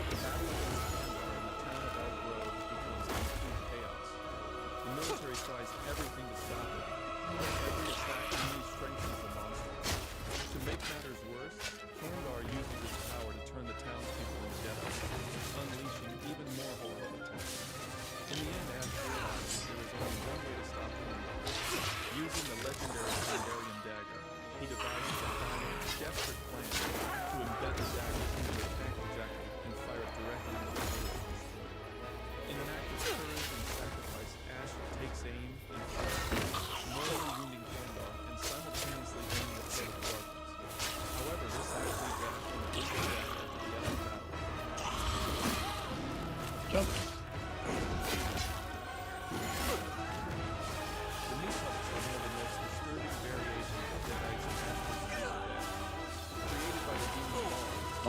The battle against Kandar in the town of Elk Grove becomes complete chaos. The military tries everything to stop it, but every attack only strengthens the monster. To make matters worse, Kandar uses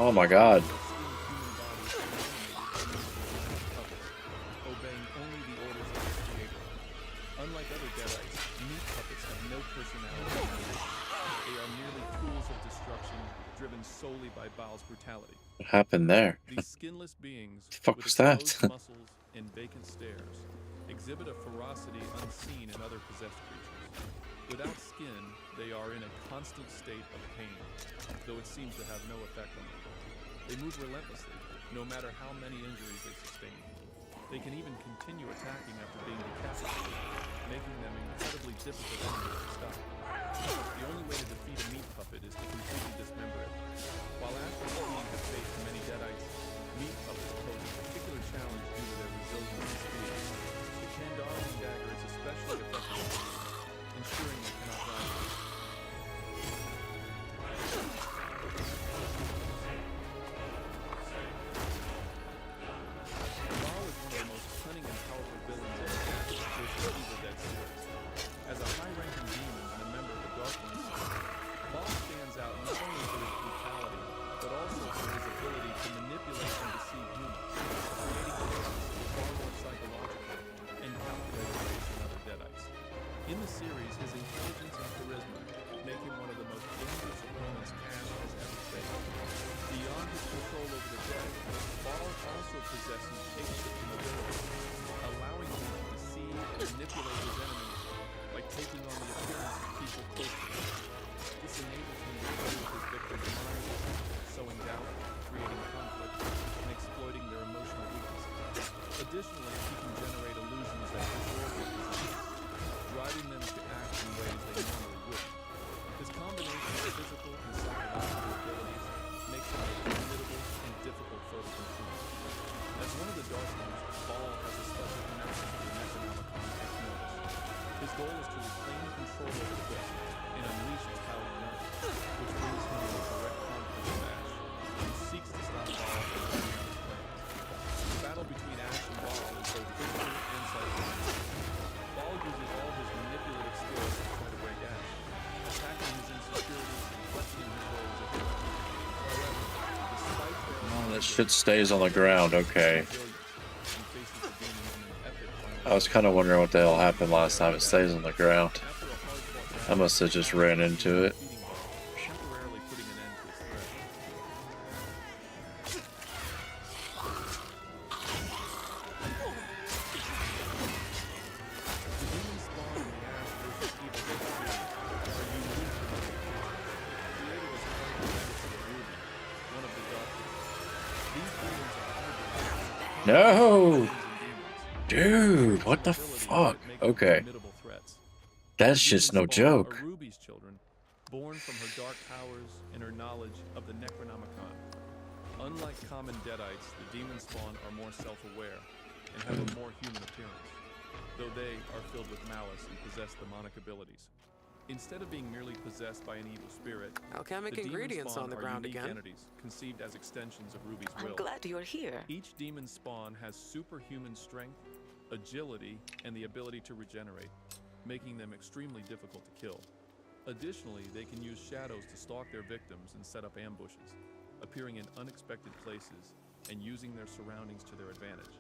Oh my god. Obeying only the orders of their creator. Unlike other Deadites, meat puppets have no personality. They are merely tools of destruction, driven solely by Baal's brutality. What happened there? These skinless beings, The fuck with was that? exposed muscles and vacant stares, exhibit a ferocity unseen in other possessed creatures. Without skin, they are in a constant state of pain, though it seems to have no effect on them. They move relentlessly, no matter how many injuries they sustain. They can even continue attacking after being decapitated, making them incredibly difficult enemies to stop. The only way to defeat a meat puppet is to completely dismember it. While Ash and Steve have faced many Deadites, meat puppets pose a particular challenge due to their resilience and speed. The Kandarian dagger is especially effective, ensuring they cannot rise. Baal is one of the most cunning and powerful villains in the Evil Dead series. As a high-ranking demon and a member of the Dark Ones, Baal stands out not only for his brutality, but also for his ability to manipulate and deceive humans, creating chaos far more psychological and calculated based on other Deadites. In the series, his intelligence and charisma make him one of the most dangerous opponents Ash has ever faced. Beyond his control over the dead, Baal also possesses shape-shifting abilities, allowing him to deceive and manipulate his enemies by taking on the appearance of people close to him. This enables him to play with his victims' minds, sowing doubt, creating conflict, and exploiting their emotional weaknesses. Additionally, he can generate illusions that distort their position, driving them to act in ways they normally wouldn't. His combination of physical and psychological abilities makes him a formidable and difficult foe to confront. As one of the Dark Ones, Baal has a special connection to the Necronomicon Ex-Nihilus. His goal is to reclaim control over the book and unleash its power on Earth, which brings him into direct conflict with Ash, who seeks to stop Baal from carrying out his plans. The battle between Ash and Baal is both physical and psychological. Baal uses all his manipulative skills to try to break Ash, attacking his insecurities and questioning his role as a hero. However, despite their Oh, that shit stays on the ground. Okay. I was kind of wondering what the hell happened last time. It stays on the ground. I must have just ran into it. temporarily putting an end to his threat. The demon spawn in the Ash vs. Evil Dead series are unique in their created as part of the legacy of Ruby, one of the Dark Ones. These demons are hybrids. No! Dude, what the fuck? Okay. That's just no joke. Are Ruby's children, born from her dark powers and her knowledge of the Necronomicon. Unlike common Deadites, the demon spawn are more self-aware and have a more human appearance, though they are filled with malice and possess demonic abilities. Instead of being merely possessed by an evil spirit, alchemic the demon ingredients spawn on the are ground unique again. entities conceived as extensions of Ruby's will. I'm glad you're here. Each demon spawn has superhuman strength, agility, and the ability to regenerate, making them extremely difficult to kill. Additionally, they can use shadows to stalk their victims and set up ambushes, appearing in unexpected places and using their surroundings to their advantage.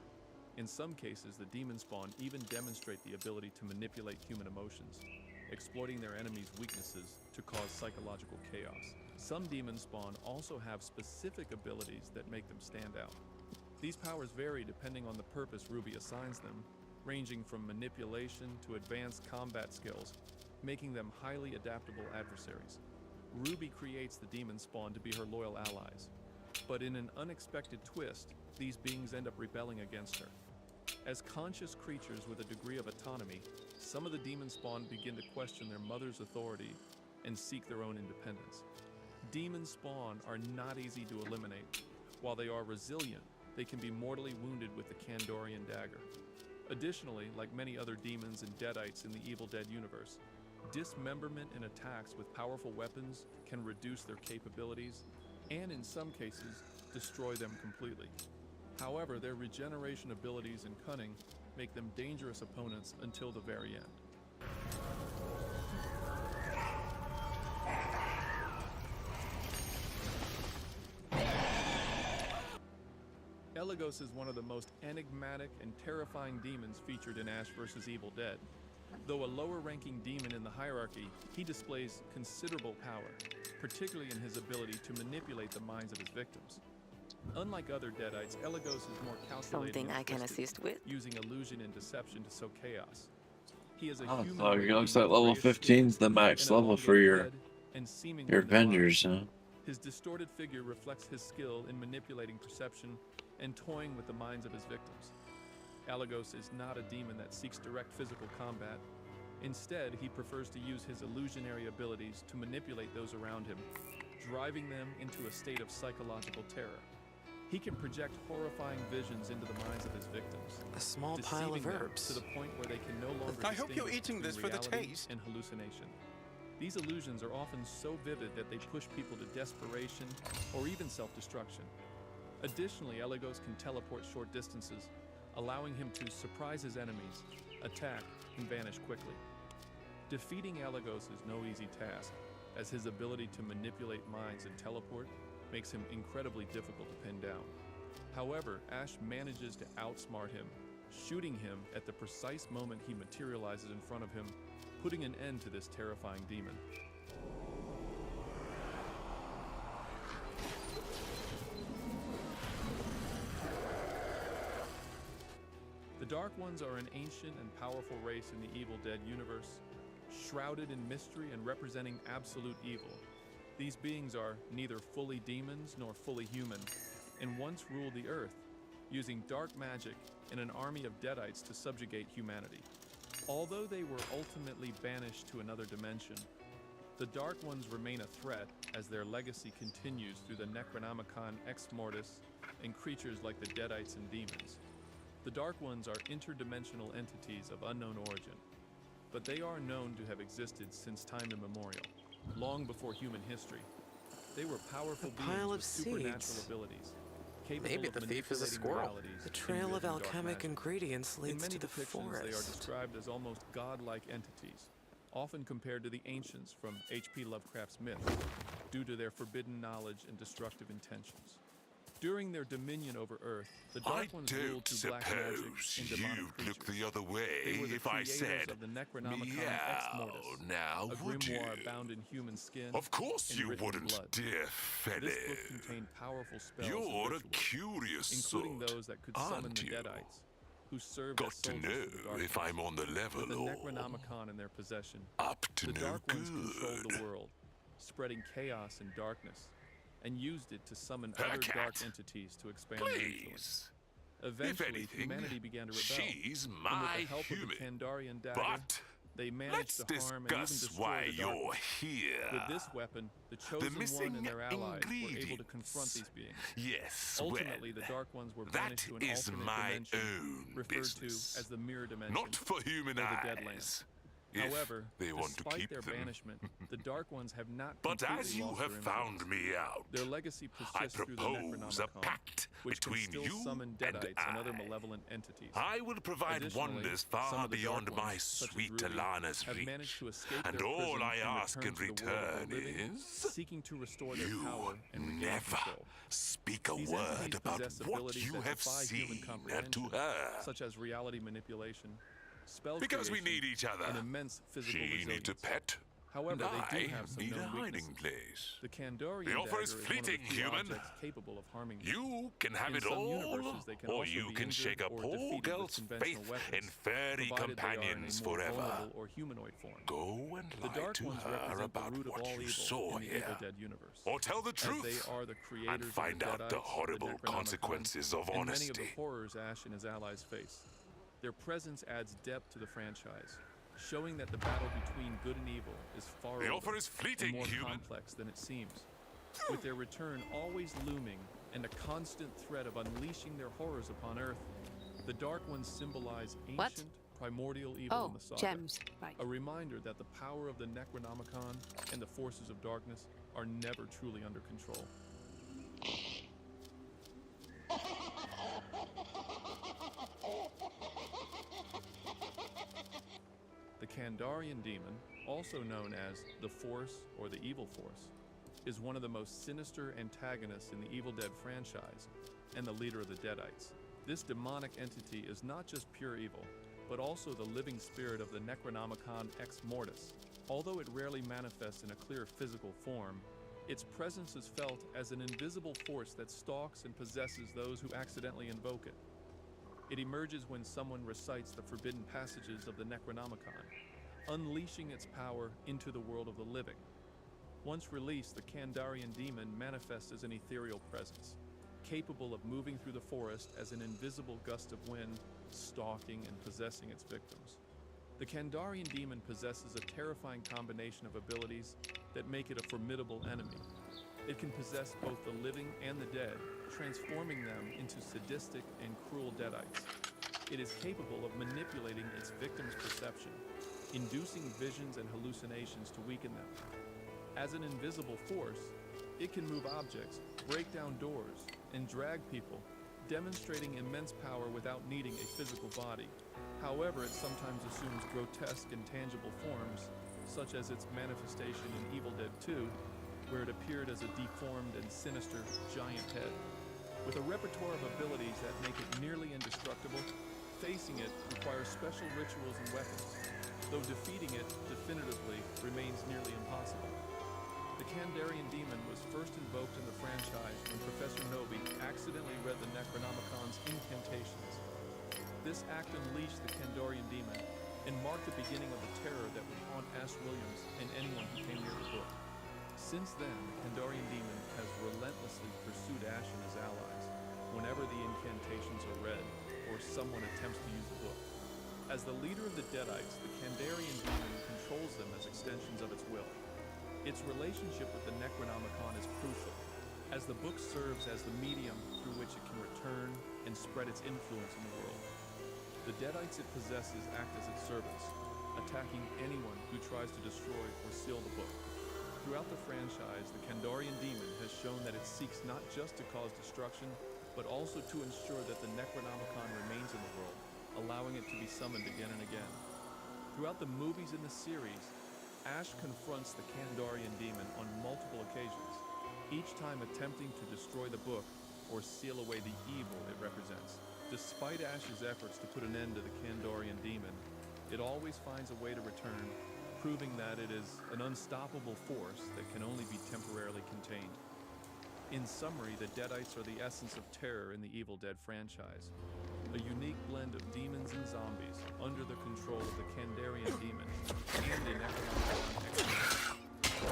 In some cases, the demon spawn even demonstrate the ability to manipulate human emotions, exploiting their enemies' weaknesses to cause psychological chaos. Some demon spawn also have specific abilities that make them stand out. These powers vary depending on the purpose Ruby assigns them, ranging from manipulation to advanced combat skills, making them highly adaptable adversaries. Ruby creates the demon spawn to be her loyal allies, but in an unexpected twist, these beings end up rebelling against her. As conscious creatures with a degree of autonomy, some of the demon spawn begin to question their mother's authority and seek their own independence. Demon spawn are not easy to eliminate. While they are resilient, they can be mortally wounded with the Kandarian dagger. Additionally, like many other demons and Deadites in the Evil Dead universe, dismemberment and attacks with powerful weapons can reduce their capabilities and, in some cases, destroy them completely. However, their regeneration abilities and cunning make them dangerous opponents until the very end. Elagos is one of the most enigmatic and terrifying demons featured in Ash vs. Evil Dead. Though a lower-ranking demon in the hierarchy, he displays considerable power, particularly in his ability to manipulate the minds of his victims. Unlike other Deadites, Elagos is more calculating Something and I can twisted, assist with? using illusion and deception to sow chaos. He is a Oh, human so it looks like with level grayish 15 is skin, the max an level for elongated your head, and seemingly no Avengers, eyes. huh? His distorted figure reflects his skill in manipulating perception and toying with the minds of his victims. Elagos is not a demon that seeks direct physical combat. Instead, he prefers to use his illusionary abilities to manipulate those around him, driving them into a state of psychological terror. He can project horrifying visions into the minds of his victims, A small pile of deceiving them herbs. to the point where they can no longer I hope you're distinguish eating this between for the reality taste. and hallucination. These illusions are often so vivid that they push people to desperation or even self-destruction. Additionally, Elagos can teleport short distances, allowing him to surprise his enemies, attack, and vanish quickly. Defeating Elagos is no easy task, as his ability to manipulate minds and teleport makes him incredibly difficult to pin down. However, Ash manages to outsmart him, shooting him at the precise moment he materializes in front of him, putting an end to this terrifying demon. The Dark Ones are an ancient and powerful race in the Evil Dead universe, shrouded in mystery and representing absolute evil. These beings are neither fully demons nor fully human, and once ruled the Earth, using dark magic and an army of Deadites to subjugate humanity. Although they were ultimately banished to another dimension, the Dark Ones remain a threat as their legacy continues through the Necronomicon Ex Mortis and creatures like the Deadites and demons. The Dark Ones are interdimensional entities of unknown origin, but they are known to have existed since time immemorial, long before human history. They were powerful beings pile with of supernatural seeds. abilities, capable Maybe of the thief is a manipulating squirrel. realities The and trail of wielding dark alchemic magic. ingredients In leads many to the depictions, they are forest. described as almost godlike entities, often compared to the ancients from H.P. Lovecraft's myths, due to their forbidden knowledge and destructive intentions. During their dominion over Earth, the Dark Ones ruled through black magic and demonic You'd creatures. look the other way They were the if I creators said, of the Necronomicon meow, Ex Mortis, now a would grimoire you? bound in human skin. Of course and you written in wouldn't, blood. dear fellow. This book contained powerful spells and You're a rituals, curious including sort, those that could summon aren't the you? Deadites, who served Got as to soldiers know for the Dark if Ones. I'm on the level With the or Necronomicon in their possession, up to the no Dark Ones controlled good. the world, spreading chaos and darkness, and used it to summon Have a other dark cat. entities to expand their influence. Please. Eventually, anything, humanity began to rebel, she's and my with the help human. of the Kandarian dagger, But they managed let's to harm and even discuss destroy why the Dark you're Ones. here. With this weapon, the Chosen One missing and their allies were able to ingredients. confront these beings. Yes, Ultimately, well, the Dark Ones were that banished to an is alternate my dimension, own referred business. to as the Mirror Dimension, Not for human or the eyes. Deadlands. If However, they want to despite keep their them. banishment, the Dark Ones have not But completely as you lost have their found influence. me out, Their legacy I persists through the propose a Necronomicon, pact which between can still you summon and Deadites and other I. malevolent entities. I will provide Additionally, wonders some far of the beyond Dark my Ones, such as sweet Ruby, Alana's have reach. managed to escape And their all prison I and ask in return to the world of the return living, is seeking to restore their you power and regain never control. speak a These word entities about possess what abilities you that have defy human seen comprehension, to her. such as reality manipulation, spell Because we creation, need each other. and immense physical She resilience. needs a pet. However, and they I do have some need a known hiding weaknesses. place. The Kandarian The offer dagger is is one of fleeting, the few human. objects capable of harming them. You can have In it some all, universes, they can or also you be can injured shake a or poor defeated with girl's conventional faith weapons, in fairy provided they are in a companions more forever. vulnerable or humanoid form. Go and The lie Dark to Ones her represent about the root of what all you evil saw in the here. Evil Dead universe. Or tell the truth, as they are the creators and find of the out the Deadites, horrible Necronomicon, consequences of and honesty. many of the horrors Ash and his allies face. Their presence adds depth to the franchise, showing that the battle between good and evil is far The older offer is fleeting, and more human. complex than it seems. With their return always looming and a constant threat of unleashing their horrors upon Earth, the Dark Ones symbolize ancient, primordial evil in the saga. Gems. Right. A reminder that the power of the Necronomicon and the forces of darkness are never truly under control. The Kandarian demon, also known as the Force or the Evil Force, is one of the most sinister antagonists in the Evil Dead franchise, and the leader of the Deadites. This demonic entity is not just pure evil, but also the living spirit of the Necronomicon Ex Mortis. Although it rarely manifests in a clear physical form, its presence is felt as an invisible force that stalks and possesses those who accidentally invoke it. It emerges when someone recites the forbidden passages of the Necronomicon, unleashing its power into the world of the living. Once released, the Kandarian demon manifests as an ethereal presence, capable of moving through the forest as an invisible gust of wind, stalking and possessing its victims. The Kandarian demon possesses a terrifying combination of abilities that make it a formidable enemy. It can possess both the living and the dead, transforming them into sadistic and cruel Deadites. It is capable of manipulating its victims' perception, inducing visions and hallucinations to weaken them. As an invisible force, it can move objects, break down doors, and drag people, demonstrating immense power without needing a physical body. However, it sometimes assumes grotesque and tangible forms, such as its manifestation in Evil Dead 2, where it appeared as a deformed and sinister giant head. With a repertoire of abilities that make it nearly indestructible, facing it requires special rituals and weapons, though defeating it definitively remains nearly impossible. The Kandarian demon was first invoked in the franchise when Professor Nobi accidentally read the Necronomicon's incantations. This act unleashed the Kandarian demon and marked the beginning of the terror that would haunt Ash Williams and anyone who came near the book. Since then, the Kandarian demon has relentlessly pursued Ash and his allies whenever the incantations are read or someone attempts to use the book. As the leader of the Deadites, the Kandarian demon controls them as extensions of its will. Its relationship with the Necronomicon is crucial, as the book serves as the medium through which it can return and spread its influence in the world. The Deadites it possesses act as its servants, attacking anyone who tries to destroy or seal the book. Throughout the franchise, the Kandarian demon has shown that it seeks not just to cause destruction, but also to ensure that the Necronomicon remains in the world, allowing it to be summoned again and again. Throughout the movies in the series, Ash confronts the Kandarian demon on multiple occasions, each time attempting to destroy the book or seal away the evil it represents. Despite Ash's efforts to put an end to the Kandarian demon, it always finds a way to return, proving that it is an unstoppable force that can only be temporarily contained. In summary, the Deadites are the essence of terror in the Evil Dead franchise, a unique blend of demons and zombies under the control of the Kandarian demon and the Necronomicon Ex-Mortis.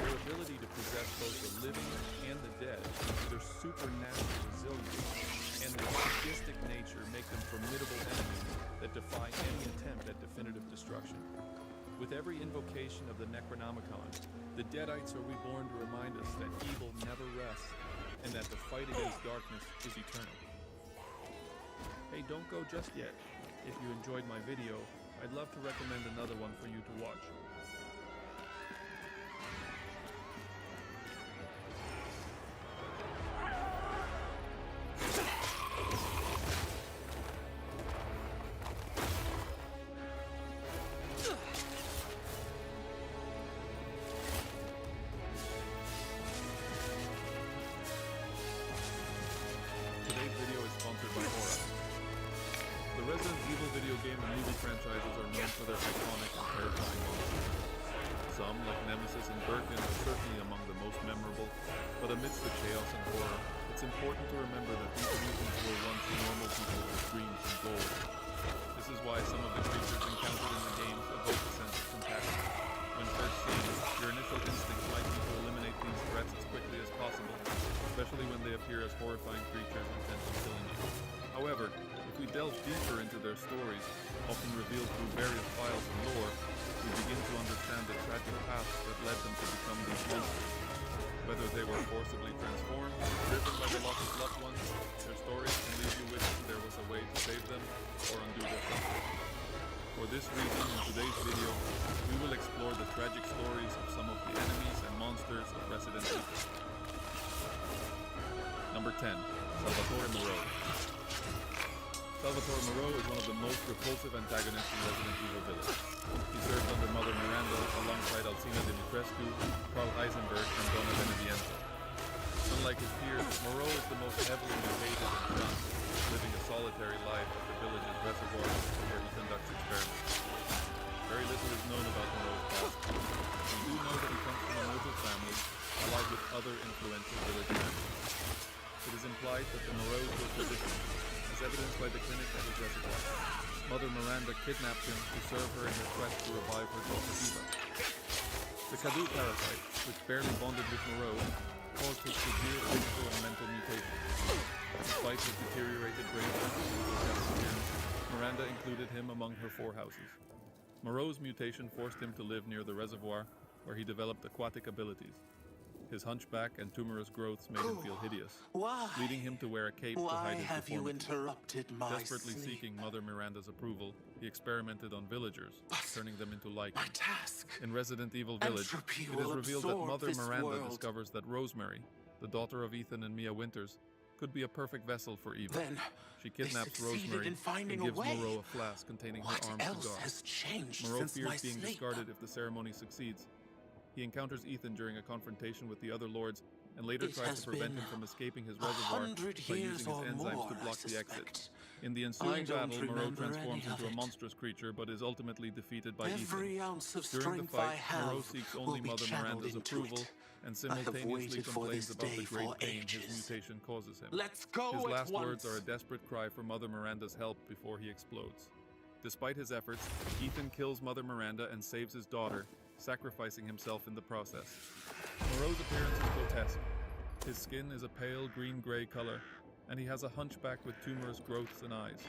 Their ability to possess both the living and the dead, their supernatural resilience, and their sadistic nature make them formidable enemies that defy any attempt at definitive destruction. With every invocation of the Necronomicon, the Deadites are reborn to remind us that evil never rests, and that the fight against darkness is eternal. Hey, don't go just yet. If you enjoyed my video, I'd love to recommend another one for you to watch. The Resident Evil video game and movie franchises are known for their iconic and terrifying monsters. Some, like Nemesis and Birkin, are certainly among the most memorable, but amidst the chaos and horror, it's important to remember that these mutants were once normal people with dreams and goals. This is why some of the creatures encountered in the games evoke a sense of compassion. When first seen, your initial instinct might be to eliminate these threats as quickly as possible, especially when they appear as horrifying creatures intent on killing you. However, if we delve deeper into their stories, often revealed through various files and lore, we begin to understand the tragic paths that led them to become these monsters. Whether they were forcibly transformed, driven by the loss of loved ones, their stories can leave you wishing there was a way to save them or undo their suffering. For this reason, in today's video, we will explore the tragic stories of some of the enemies and monsters of Resident Evil. Number 10. Salvatore Moreau. Salvatore Moreau is one of the most repulsive antagonists in Resident Evil Village. He served under Mother Miranda alongside Alcina Dimitrescu, Carl Heisenberg, and Donna Beneviento. Unlike his peers, Moreau is the most heavily mutated and shunned, living a solitary life at the village's reservoir where he conducts experiments. Very little is known about Moreau's past. We do know that he comes from a noble family, allied with other influential village families. It is implied that the Moreaus were physicians, as evidenced by the clinic at his reservoir. Mother Miranda kidnapped him to serve her in her quest to revive her daughter Eva. The Cadu parasite, which barely bonded with Moreau, caused his severe physical and mental mutations. Despite his deteriorated brain function, Miranda included him among her 4 houses. Moreau's mutation forced him to live near the reservoir, where he developed aquatic abilities. His hunchback and tumorous growths made him feel hideous, leading him to wear a cape to hide his deformity. You interrupted my Desperately seeking Mother Miranda's approval, he experimented on villagers, turning them into Lycans. My task. In Resident Evil Village, Entropy it is will revealed that absorb Mother this Miranda world. discovers that Rosemary, the daughter of Ethan and Mia Winters, could be a perfect vessel for Eva. Then She they kidnaps succeeded Rosemary in finding and gives a way. Moreau a flask containing What her arms else to God. has changed Moreau since my fears being sleep? discarded if the ceremony succeeds. He encounters Ethan during a confrontation with the other lords and later It tries has to prevent been him from escaping his reservoir 100 by years using his or enzymes more, to block I the exit. suspect. In the I ensuing don't battle, Moreau remember transforms any of into a it. monstrous creature but is ultimately defeated by Every Ethan. ounce of During the strength I fight, have Moreau seeks will only be Mother channeled Miranda's into approval it. and I have simultaneously waited for complains this about the day great for pain his ages. mutation causes him. Let's go His at last once. words are a desperate cry for Mother Miranda's help before he explodes. Despite his efforts, Ethan kills Mother Miranda and saves his daughter, sacrificing himself in the process. Moreau's appearance is grotesque. His skin is a pale green-gray color, and he has a hunchback with tumorous growths and eyes.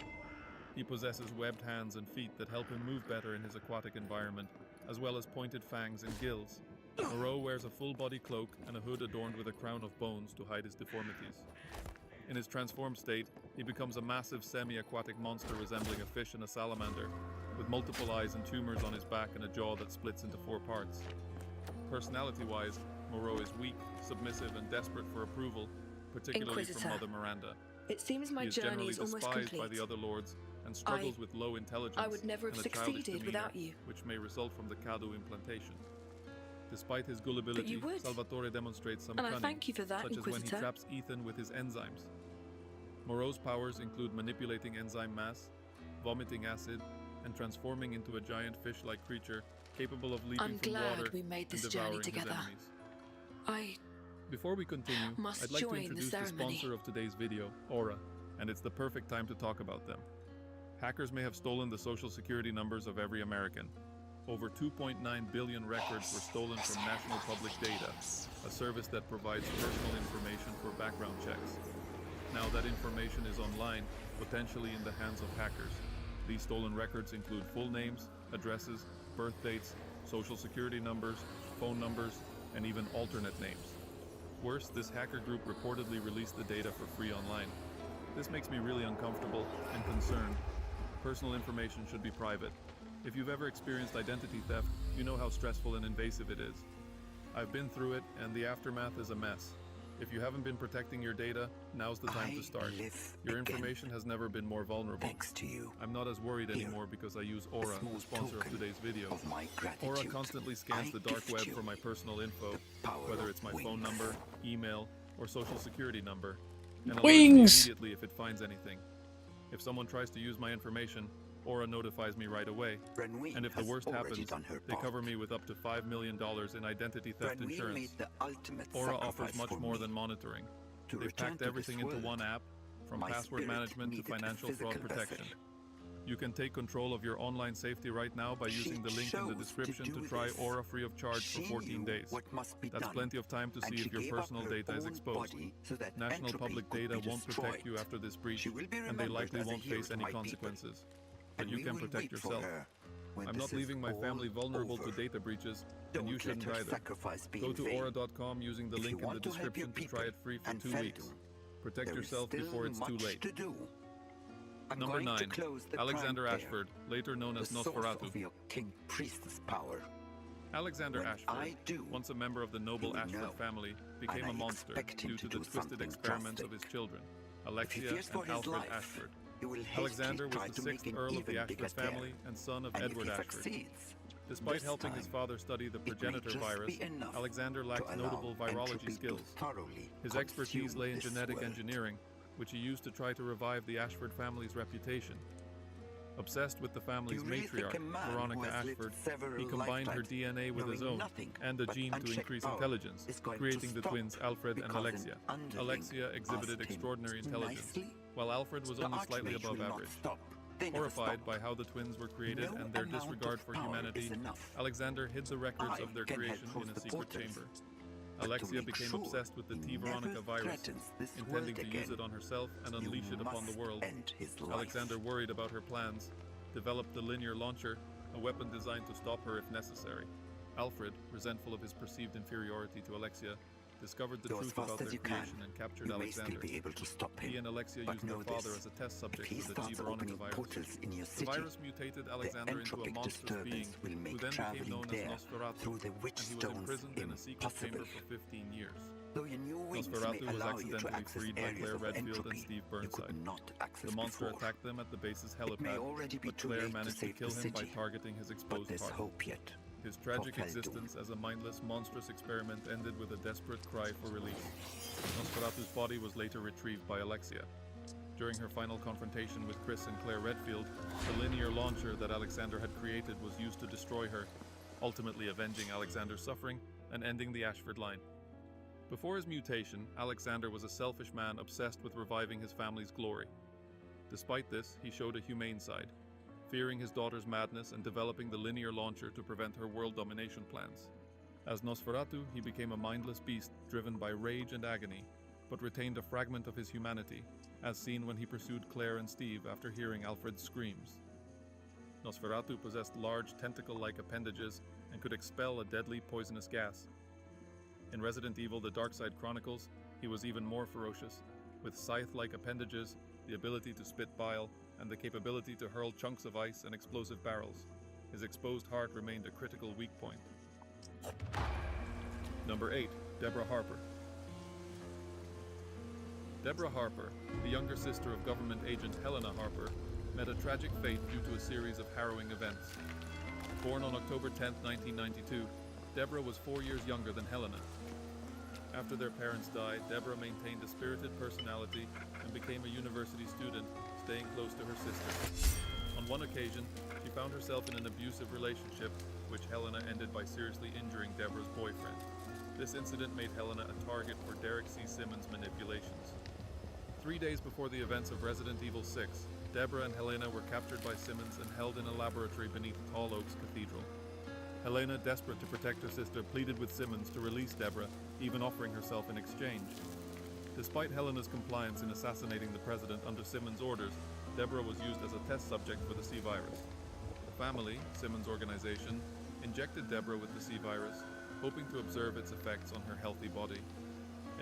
He possesses webbed hands and feet that help him move better in his aquatic environment, as well as pointed fangs and gills. Moreau wears a full-body cloak and a hood adorned with a crown of bones to hide his deformities. In his transformed state, he becomes a massive semi-aquatic monster resembling a fish and a salamander, with multiple eyes and tumors on his back and a jaw that splits into 4 parts. Personality-wise, Moreau is weak, submissive, and desperate for approval, particularly from Inquisitor, Mother Miranda. It seems my He is journey generally is almost despised complete. by the other lords and struggles with low intelligence I would never have and a childish succeeded demeanor, without you. which may result from the Cadu implantation. Despite his gullibility, would. Salvatore demonstrates some And I cunning, thank you for that, such as when he Inquisitor. traps Ethan with his enzymes. Moreau's powers include manipulating enzyme mass, vomiting acid, and transforming into a giant fish-like creature capable of leaping I'm from glad water we made this and journey devouring his together. enemies. Before we continue, Must I'd like to join the introduce the ceremony. sponsor of today's video, Aura, and it's the perfect time to talk about them. Hackers may have stolen the social security numbers of every American. Over 2.9 billion records were stolen from National Public Data, a service that provides personal information for background checks. Now that information is online, potentially in the hands of hackers. These stolen records include full names, addresses, birth dates, social security numbers, phone numbers, and even alternate names. Worse, this hacker group reportedly released the data for free online. This makes me really uncomfortable and concerned. Personal information should be private. If you've ever experienced identity theft, you know how stressful and invasive it is. I've been through it, and the aftermath is a mess. If you haven't been protecting your data, now's the time to start. Your information has never been more vulnerable. Thanks to you. I'm not as worried anymore because I use Aura, the sponsor of today's video. Aura constantly scans the dark web for my personal info, whether it's my phone number, email, or social security number, and alerts me immediately if it finds anything. If someone tries to use my information, Aura notifies me right away, and if the worst happens, they cover me with up to $5 million in identity theft insurance. Aura offers much more than monitoring. They've packed everything into one app, from password management to financial fraud protection. You can take control of your online safety right now by using the link in the description to try Aura free of charge for 14 days. That's plenty of time to see if your personal data is exposed. National Public Data won't protect you after this breach, and they likely won't face any consequences. But you can protect yourself. I'm not leaving my family vulnerable to data breaches, and you shouldn't either. Go to Aura.com using the link in the description to try it free for 2 weeks. Protect yourself before it's too late. Number 9. Alexander Ashford, later known as Nosferatu. Alexander Ashford, once a member of the noble Ashford family, became a monster due to the twisted experiments of his children, Alexia and Alfred Ashford. You will Alexander was try the to make 6th an Earl of the even Ashford bigger family tear. and son of And if Edward he Ashford. succeeds, Despite this helping his time, father study the it may progenitor just virus, be enough Alexander to lacked allow notable virology entropy to skills. thoroughly His expertise consume lay in this genetic world. engineering, which he used to try to revive the Ashford family's reputation. Obsessed with the family's Do you really think matriarch, a man who Veronica has lived Ashford, several he combined her lifetimes, DNA with his knowing own nothing and a but gene to unchecked increase power, intelligence, is going to creating the stop twins Alfred and because an Alexia. underling Alexia exhibited asked him extraordinary intelligence, nicely? while Alfred was The only slightly Archmage above will not average. stop. They never Horrified stop. by how the twins were created No and their amount disregard of for power humanity, is enough. Alexander hid the records I of their can help creation close in a the secret portals, chamber. but to Alexia make became sure obsessed with the he T. Veronica never virus, threatens this intending world to use again, it on herself and you unleash it upon the must world. end his life. Alexander, worried about her plans, developed the linear launcher, a weapon designed to stop her if necessary. Alfred, resentful of his perceived inferiority to Alexia, discovered the Go as truth fast about as their you can. creation and captured You may Alexander. still be able to stop him. He and Alexia but used their know father this. as a test subject If he for the T. starts Veronica opening virus. portals in your The city, virus mutated Alexander into a entropic monstrous being, disturbance will make who then became traveling known as there Nosferatu, through the witch and he was stones imprisoned in a secret chamber impossible. for 15 years. Though your new wings Nosferatu may was allow you to accidentally access freed by areas Claire of Redfield entropy and Steve you Burnside. could not access The monster before. attacked them at the base's It may helipad, already be but too Claire late to managed to save kill the him by city. targeting his But exposed there's heart. hope yet. His tragic For Feldum. existence as a mindless, monstrous experiment ended with a desperate cry for release. Nosferatu's body was later retrieved by Alexia. During her final confrontation with Chris and Claire Redfield, the linear launcher that Alexander had created was used to destroy her, ultimately avenging Alexander's suffering and ending the Ashford line. Before his mutation, Alexander was a selfish man obsessed with reviving his family's glory. Despite this, he showed a humane side, fearing his daughter's madness and developing the linear launcher to prevent her world domination plans. As Nosferatu, he became a mindless beast driven by rage and agony, but retained a fragment of his humanity, as seen when he pursued Claire and Steve after hearing Alfred's screams. Nosferatu possessed large tentacle-like appendages and could expel a deadly poisonous gas. In Resident Evil: The Darkside Chronicles, he was even more ferocious, with scythe-like appendages, the ability to spit bile, and the capability to hurl chunks of ice and explosive barrels. His exposed heart remained a critical weak point. Number 8. Deborah Harper. Deborah Harper, the younger sister of government agent Helena Harper, met a tragic fate due to a series of harrowing events. Born on October 10, 1992, Deborah was 4 years younger than Helena. After their parents died, Deborah maintained a spirited personality and became a university student, staying close to her sister. On one occasion, she found herself in an abusive relationship, which Helena ended by seriously injuring Deborah's boyfriend. This incident made Helena a target for Derek C. Simmons' manipulations. 3 days before the events of Resident Evil 6, Deborah and Helena were captured by Simmons and held in a laboratory beneath Tall Oaks Cathedral. Helena, desperate to protect her sister, pleaded with Simmons to release Deborah, even offering herself in exchange. Despite Helena's compliance in assassinating the president under Simmons' orders, Deborah was used as a test subject for the C virus. The family, Simmons' organization, injected Deborah with the C virus, hoping to observe its effects on her healthy body.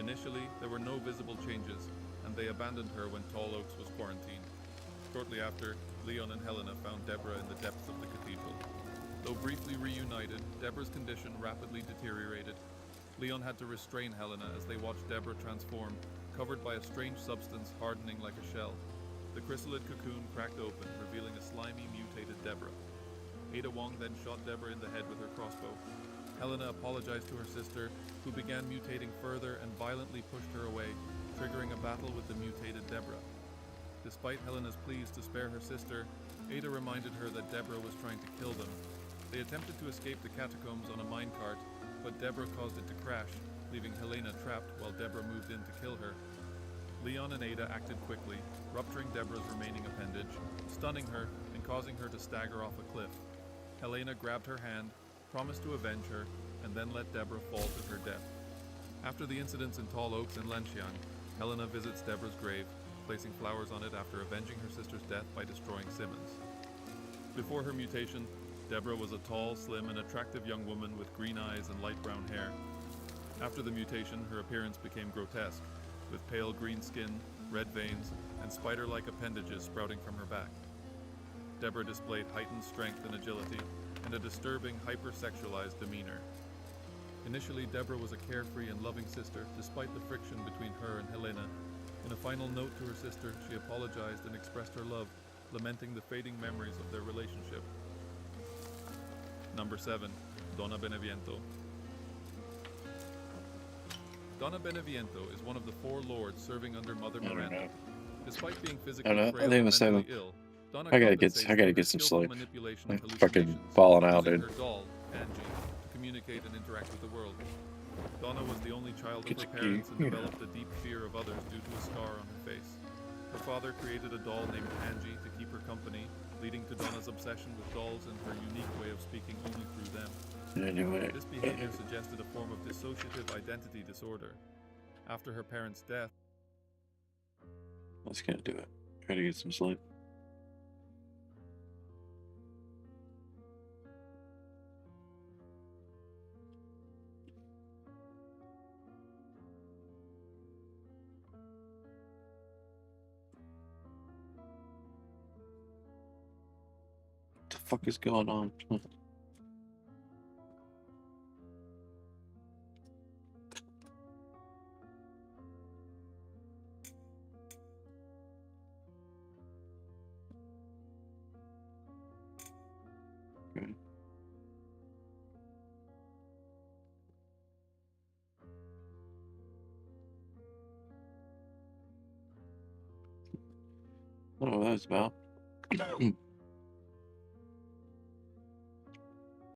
Initially, there were no visible changes, and they abandoned her when Tall Oaks was quarantined. Shortly after, Leon and Helena found Deborah in the depths of the cathedral. Though briefly reunited, Deborah's condition rapidly deteriorated. Leon had to restrain Helena as they watched Deborah transform, covered by a strange substance hardening like a shell. The chrysalid cocoon cracked open, revealing a slimy, mutated Deborah. Ada Wong then shot Deborah in the head with her crossbow. Helena apologized to her sister, who began mutating further and violently pushed her away, triggering a battle with the mutated Deborah. Despite Helena's pleas to spare her sister, Ada reminded her that Deborah was trying to kill them. They attempted to escape the catacombs on a minecart, but Deborah caused it to crash, leaving Helena trapped while Deborah moved in to kill her. Leon and Ada acted quickly, rupturing Deborah's remaining appendage, stunning her and causing her to stagger off a cliff. Helena grabbed her hand, promised to avenge her, and then let Deborah fall to her death. After the incidents in Tall Oaks and Lanxiang, Helena visits Deborah's grave, placing flowers on it after avenging her sister's death by destroying Simmons. Before her mutation, Deborah was a tall, slim, and attractive young woman with green eyes and light brown hair. After the mutation, her appearance became grotesque, with pale green skin, red veins, and spider-like appendages sprouting from her back. Deborah displayed heightened strength and agility, and a disturbing, hypersexualized demeanor. Initially, Deborah was a carefree and loving sister, despite the friction between her and Helena, In a final note to her sister, she apologized and expressed her love, lamenting the fading memories of their relationship. Number 7. Donna Beneviento. Donna Beneviento is one of the 4 lords serving under Mother Miranda. Despite being physically frail and mentally ill, Donna compensates I gotta through get some skillful sleep. manipulation I'm of fucking hallucinations, falling out, using dude. her doll, Angie, to communicate and interact with the world. Donna was the only child of her parents and developed a deep fear of others due to a scar on her face. Her father created a doll named Angie to keep her company, leading to Donna's obsession with dolls and her unique way of speaking only through them. Anyway. This behavior suggested a form of dissociative identity disorder. After her parents' death, Let's get do it. Try to get some sleep. What the fuck is going on? Okay. I don't know what that's about.